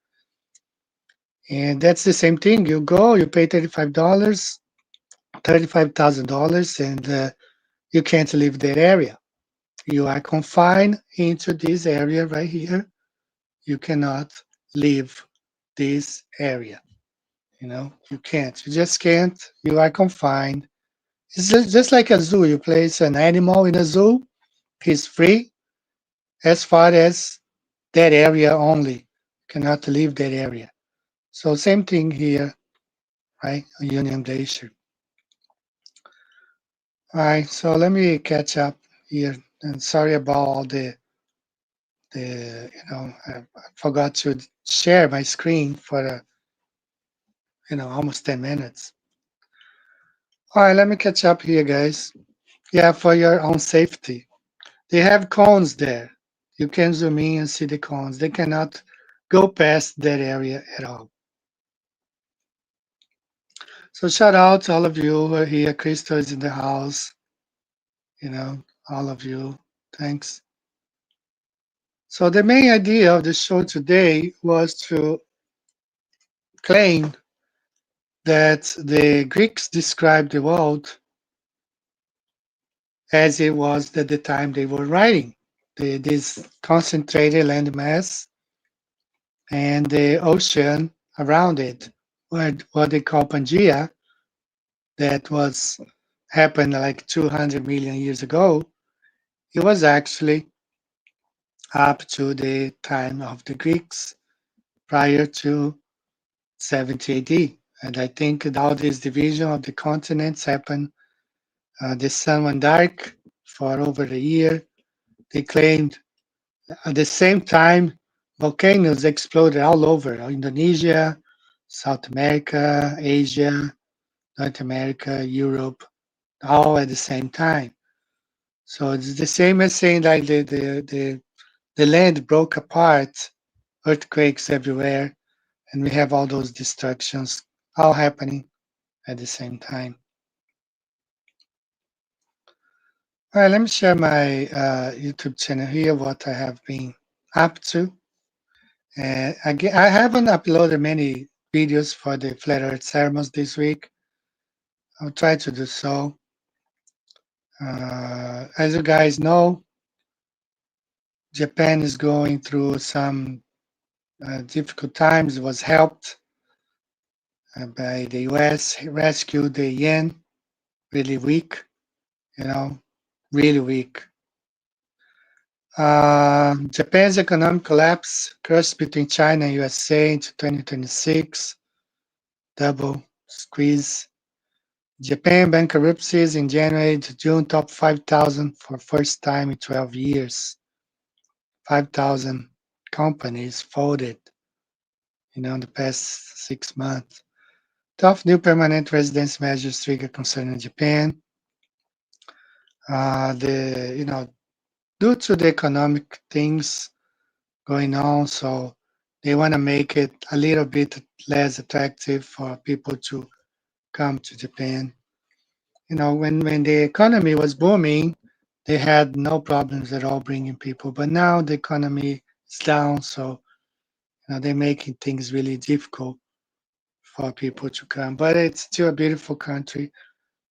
And that's the same thing. You go, you pay $35,000, and you can't leave that area. You are confined into this area right here. You cannot leave this area. You can't. You just can't. You are confined. It's just like a zoo. You place an animal in a zoo, he's free as far as that area only. You cannot leave that area. So same thing here, right? Union Glacier. All right, so let me catch up here. And sorry about all I forgot to share my screen for almost 10 minutes. All right, let me catch up here, guys. Yeah, for your own safety. They have cones there. You can zoom in and see the cones. They cannot go past that area at all. So shout out to all of you who are here. Crystal is in the house. All of you. Thanks. So the main idea of the show today was to claim that the Greeks described the world as it was at the time they were writing. This concentrated landmass and the ocean around it, what they call Pangea, that happened like 200 million years ago. It was actually up to the time of the Greeks, prior to 70 AD. And I think all this division of the continents happened. The sun went dark for over a year. They claimed at the same time volcanoes exploded all over Indonesia, South America, Asia, North America, Europe, all at the same time. So it's the same as saying like the land broke apart, earthquakes everywhere, and we have all those destructions all happening at the same time. All right, let me share my YouTube channel here, what I have been up to. And again, I haven't uploaded many videos for the Flat Earth ceremonies this week. I'll try to do so. As you guys know, Japan is going through some difficult times. It was helped by the US, rescued the yen, really weak, really weak. Japan's economic collapse, curse between China and USA into 2026, double squeeze. Japan bankruptcies in January to June, top 5,000 for first time in 12 years. 5,000 companies folded, in the past 6 months. Tough new permanent residence measures trigger concern in Japan. Due to the economic things going on, so They want to make it a little bit less attractive for people to come to Japan. When the economy was booming, they had no problems at all bringing people. But now the economy is down, so they're making things really difficult for people to come. But it's still a beautiful country.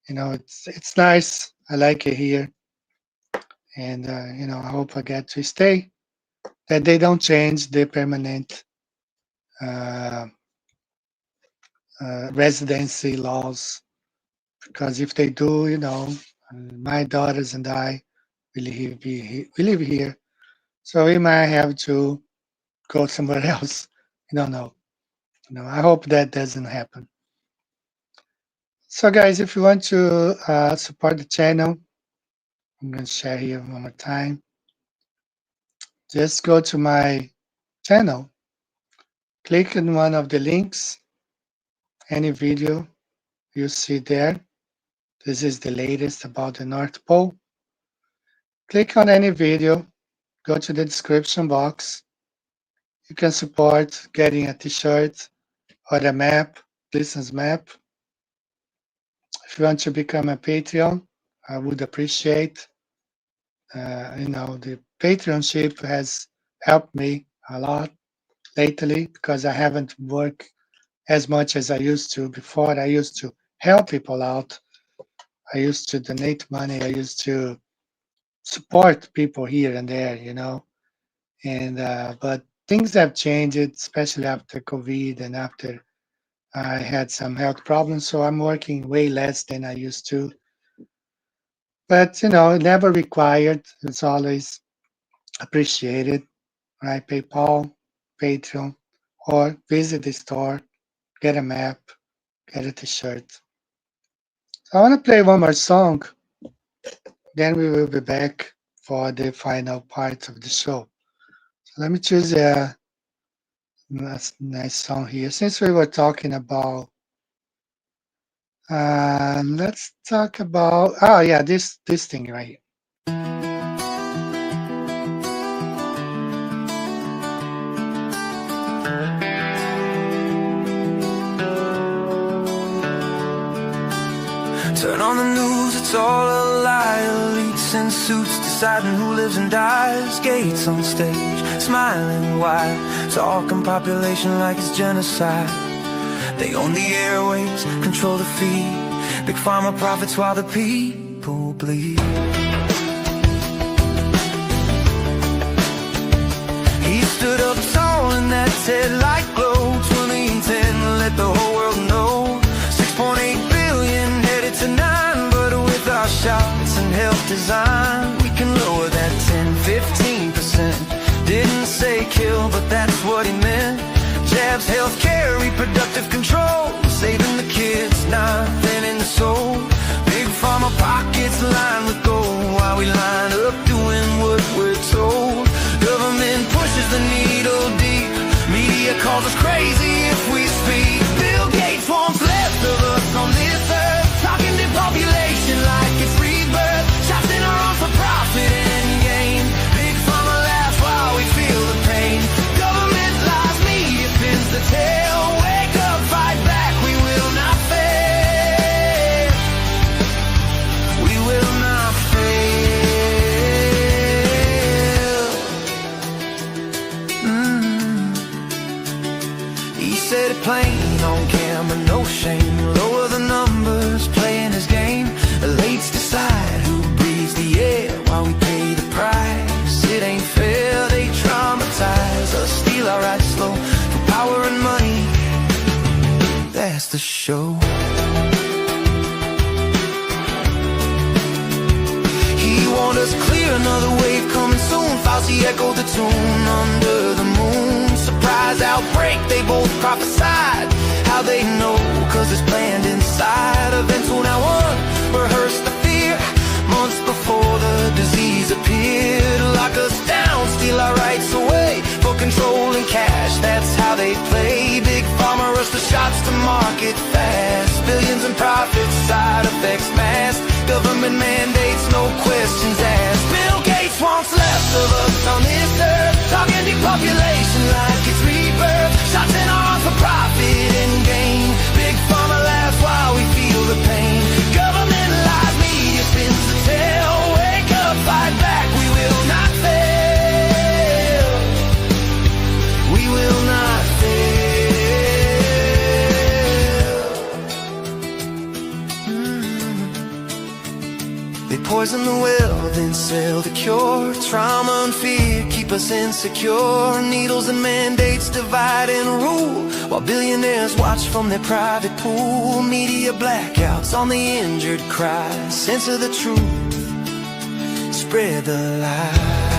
It's nice. I like it here, and I hope I get to stay. That they don't change the permanent residency laws, because if they do, my daughters and I we live here, so we might have to go somewhere else. I don't know. I hope that doesn't happen. So guys, if you want to support the channel, I'm going to share here one more time. Just go to my channel, click on one of the links, any video you see there. This is the latest about the North Pole. Click on any video, go to the description box. You can support getting a t-shirt or a map, listeners map. If you want to become a Patreon, I would appreciate. The Patreonship has helped me a lot lately because I haven't worked as much as I used to before. I used to help people out. I used to donate money. I used to support people here and there, but things have changed, especially after COVID and after I had some health problems. So I'm working way less than I used to. But, never required. It's always appreciated, right? PayPal, Patreon, or visit the store, get a map, get a t-shirt. So I want to play one more song. Then we will be back for the final part of the show. So let me choose a nice song here. Since we were talking about, let's talk about, this thing right here. Turn on the news, it's all a lie. Elites in suits deciding who lives and dies. Gates on stage, smiling wide, talking population like it's genocide. They own the airwaves, control the feed. Big pharma profits while the people bleed. He stood up tall in that TED light glow. 2010, let the whole world know. 6.8 billion headed to 9, but with our shots and health design, we can lower that 10-15%. Didn't say kill, but that's what he meant. Jabs, healthcare, reproductive control, saving the kids, nothing in the soul. Big pharma pockets lined with gold, while we line up doing what we're told. Government pushes the needle deep, media calls us crazy if we speak. Bill Gates wants less of us on this earth, talking to population like it's rebirth. Shots in our arms for profit and gain. Big pharma laughs while we feel the pain. Government lies, media pins the tail. Wake up, fight back, we will not fail. We will not fail. He said it plain on camera, no shame. Lower the numbers, playing his game. Elites decide who breathes the air while we pay the price. It ain't fair, they traumatize us, steal our rights slow for power and money. That's the show. He warned us clear, another wave coming soon. Fauci echoed the tune under the moon. Surprise outbreak, they both prophesied. How they know, cause it's planned inside. Events will now rehearse the fear. Months before the disease appeared. Lock us down, steal our rights away for control and cash, that's how they play. Big pharma rush the shots to market fast. Billions in profits, side effects mass. Government mandates, no questions asked. Bill Gates wants less of us on this earth, talking depopulation like it's rebirth. poison the well, then sell the cure. Trauma and fear keep us insecure. Needles and mandates divide and rule, while billionaires watch from their private pool. Media blackouts on the injured cry. Censor the truth, spread the lies.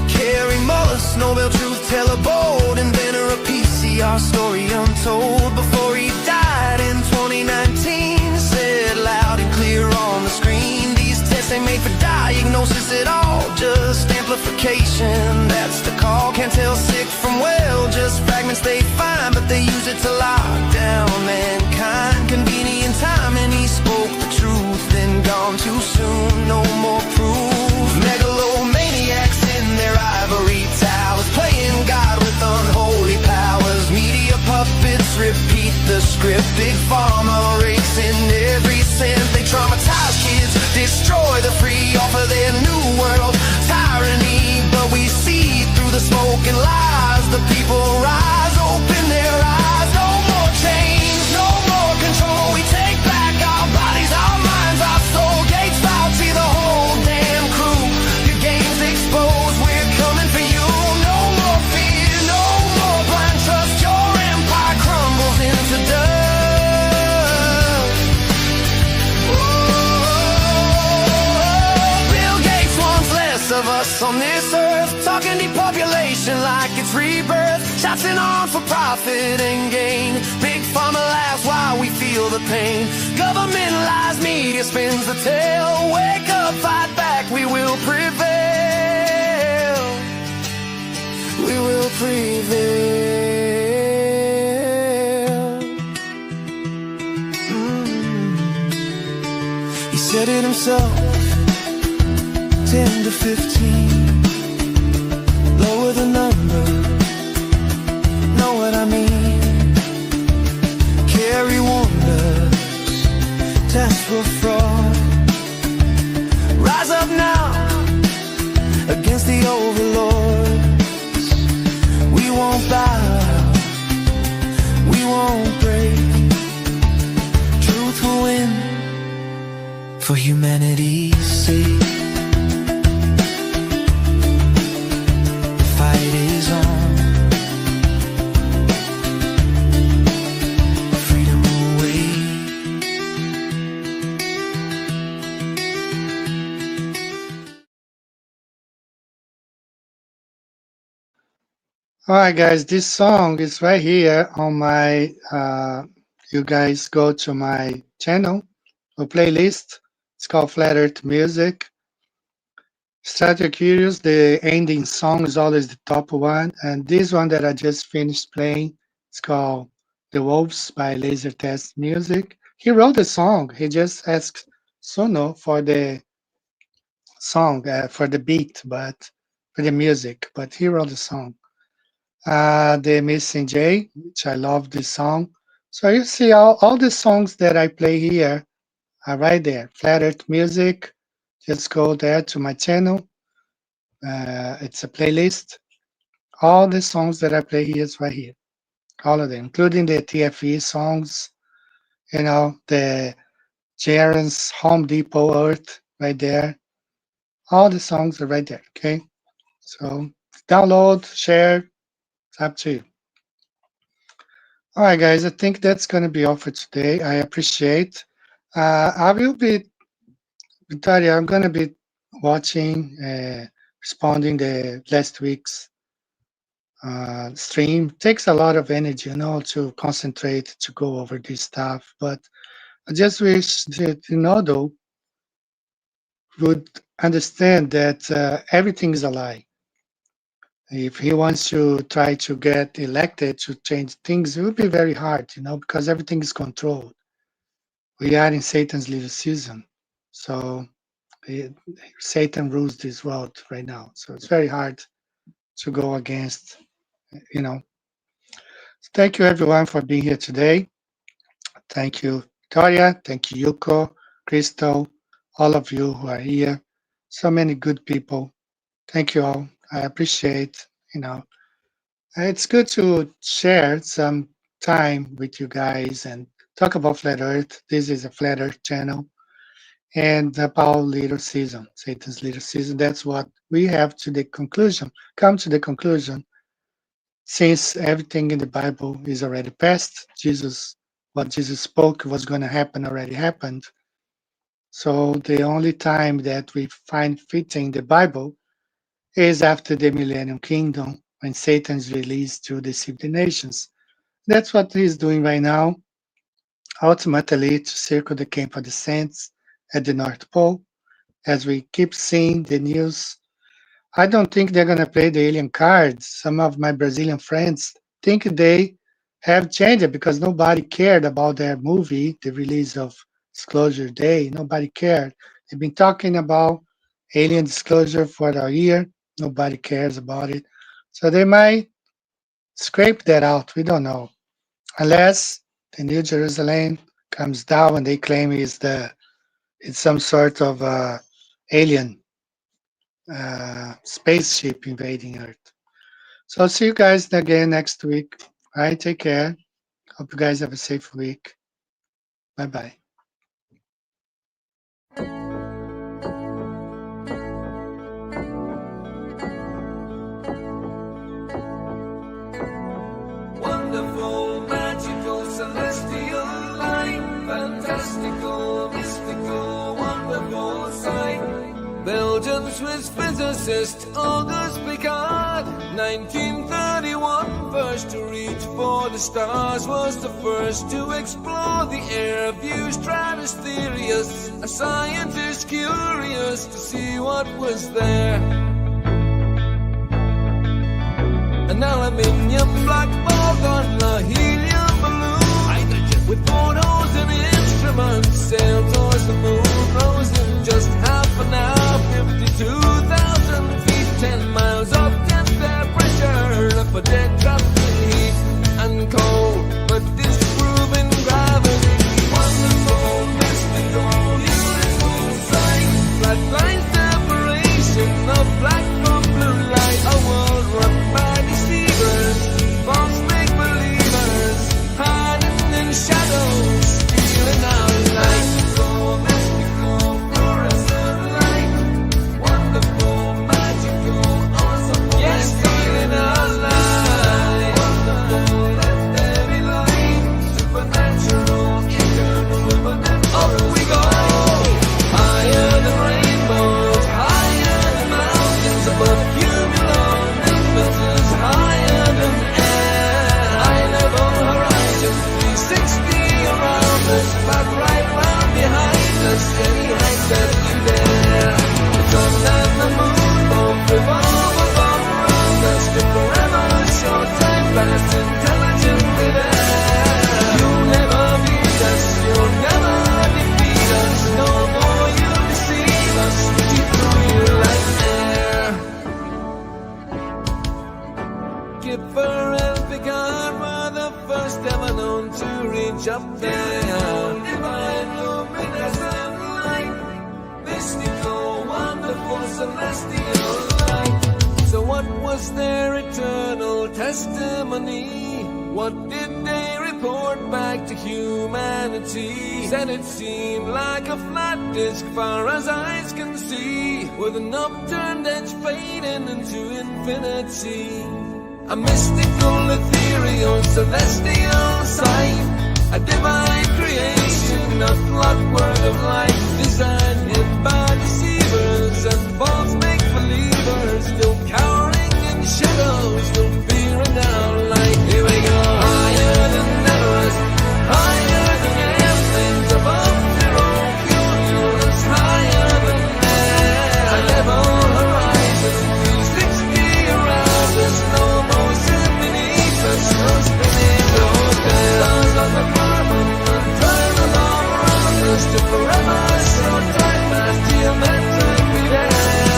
Carrie Mullis, Nobel Truth Teller, bold inventor of PCR story untold. Before he died in 2019, said loud and clear on the screen, these tests ain't made for diagnosis at all, just amplification, that's the call. Can't tell sick from well, just fragments they find, but they use it to lock down mankind. Convenient time and he spoke the truth, then gone too soon, no more proof. Megalomaniacs in their ivory towers, playing God with unholy powers. Media puppets repeat the script, big pharma rakes in every cent. They traumatize kids, destroy the free, offer their new world tyranny. But we see through the smoke and lies, the people rise, open their eyes. No more chains, no more control. We take back our bodies, our minds, our soul. Gates foul, see the whole damn crew. Your game's exposed, we're coming for you. No more fear, no more blind trust. Your empire crumbles into dust. Bill Gates wants less of us on this earth, talking depopulation like it's rebirth. Shots in on for profit and gain. Big pharma laughs while we feel the pain. Government lies, media spins the tale. Wake up, fight back, we will prevail. We will prevail. He said it himself, 10 to 15. Lower the number, know what I mean. Carry wonders, test for fraud. Rise up now against the overlords. We won't bow, we won't break. Truth will win for humanity's sake. Fight is on. Freedom will wait. All right, guys, this song is right here on my, you guys go to my channel or playlist. It's called Flat Earth Music. Start your curious, the ending song is always the top one. And this one that I just finished playing, it's called The Wolves by Laser Test Music. He wrote the song. He just asked Sono for the song, for the beat, but for the music, but he wrote the song. The Missing J, which I love this song. So you see all the songs that I play here are right there. Flat Earth Music. Just go there to my channel. It's a playlist. All the songs that I play here is right here. All of them, including the TFE songs, you know, the Jaren's Home Depot Earth right there. All the songs are right there, okay? So download, share, it's up to you. All right, guys, I think that's going to be all for today. I appreciate. I will be, Victoria, I'm going to be watching, responding the last week's stream. Takes a lot of energy, you know, to concentrate, to go over this stuff. But I just wish that, you know, though, would understand that everything is a lie. If he wants to try to get elected to change things, it will be very hard, you know, because everything is controlled. We are in Satan's little season. So Satan rules this world right now. So it's very hard to go against, you know. So thank you, everyone, for being here today. Thank you, Victoria. Thank you, Yuko, Crystal, all of you who are here. So many good people. Thank you all. I appreciate, you know, it's good to share some time with you guys and talk about flat Earth. This is a flat Earth channel, and about little season, Satan's little season. That's what we have to the conclusion. Come to the conclusion. Since everything in the Bible is already past, what Jesus spoke was going to happen already happened. So the only time that we find fitting the Bible is after the Millennium Kingdom, when Satan is released to deceive the nations. That's what he's doing right now, ultimately to circle the camp of the saints at the North Pole. As we keep seeing the news, I don't think they're going to play the alien cards. Some of my Brazilian friends think they have changed it because nobody cared about their movie, the release of Disclosure Day. Nobody cared. They've been talking about alien disclosure for a year. Nobody cares about it. So they might scrape that out. We don't know. Unless the New Jerusalem comes down and they claim it's some sort of alien spaceship invading Earth. So I'll see you guys again next week. All right, take care. Hope you guys have a safe week. Bye-bye. Wonderful, magical, celestial light, fantastical, mystical, wonderful sight. Belgian Swiss physicist Auguste Piccard, 1931, first to reach for the stars, was the first to explore the air view stratospherius. A scientist curious to see what was there. An aluminium black ball on a helium balloon, with photos and instruments, sailed towards the moon, rose in just half an hour, 52,000 feet, 10 miles of depth, air pressure, up a dead drop in heat and cold, but disproving gravity. Wonderful, mystical, beautiful sight, flat line separation of black from blue light, a world run by false make-believers, hiding in shadows, stealing our light. Mystical, fluorescent light, wonderful, magical, awesome, yes, stealing our light. Wonderful, let there be light, supernatural, eternal, supernatural. Up we go, higher than rainbows, higher than mountains, above cumulonimbus, higher than 360 around us, but right round behind us, any height that you dare. The sun and the moon both revolve above around us, to forever short time past intelligently there. You'll never beat us, you'll never defeat us, no more you deceive us, keep the real light there. Kipper and Piccard were the first ever known to reach up there. Divine luminescent light, mystical, wonderful, celestial light. So what was their eternal testimony? What did they report back to humanity? Said it seemed like a flat disk far as eyes can see, with an upturned edge fading into infinity. A mystical, ethereal, celestial sight, a divine creation, a clockwork of light, designed hid by deceivers and false make-believers, still cowering in shadows, still fearing our light. Here we go, higher than Everest, higher than airplanes, above zero cumulus, higher than air, a level horizon, 360 around us, no motion beneath us, no spinning road there. Stars of the firmament turn along around us, to forever short time past geometrically there.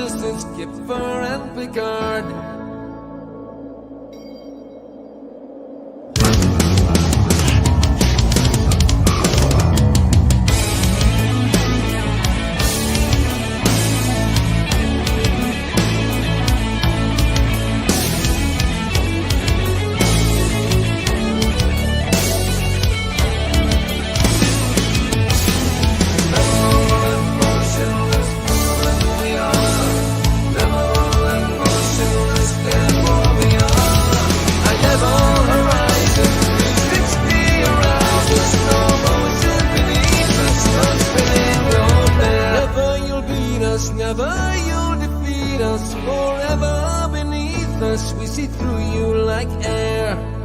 distance, Kipper and Picard. Never you'll defeat us, forever beneath us. We see through you like air.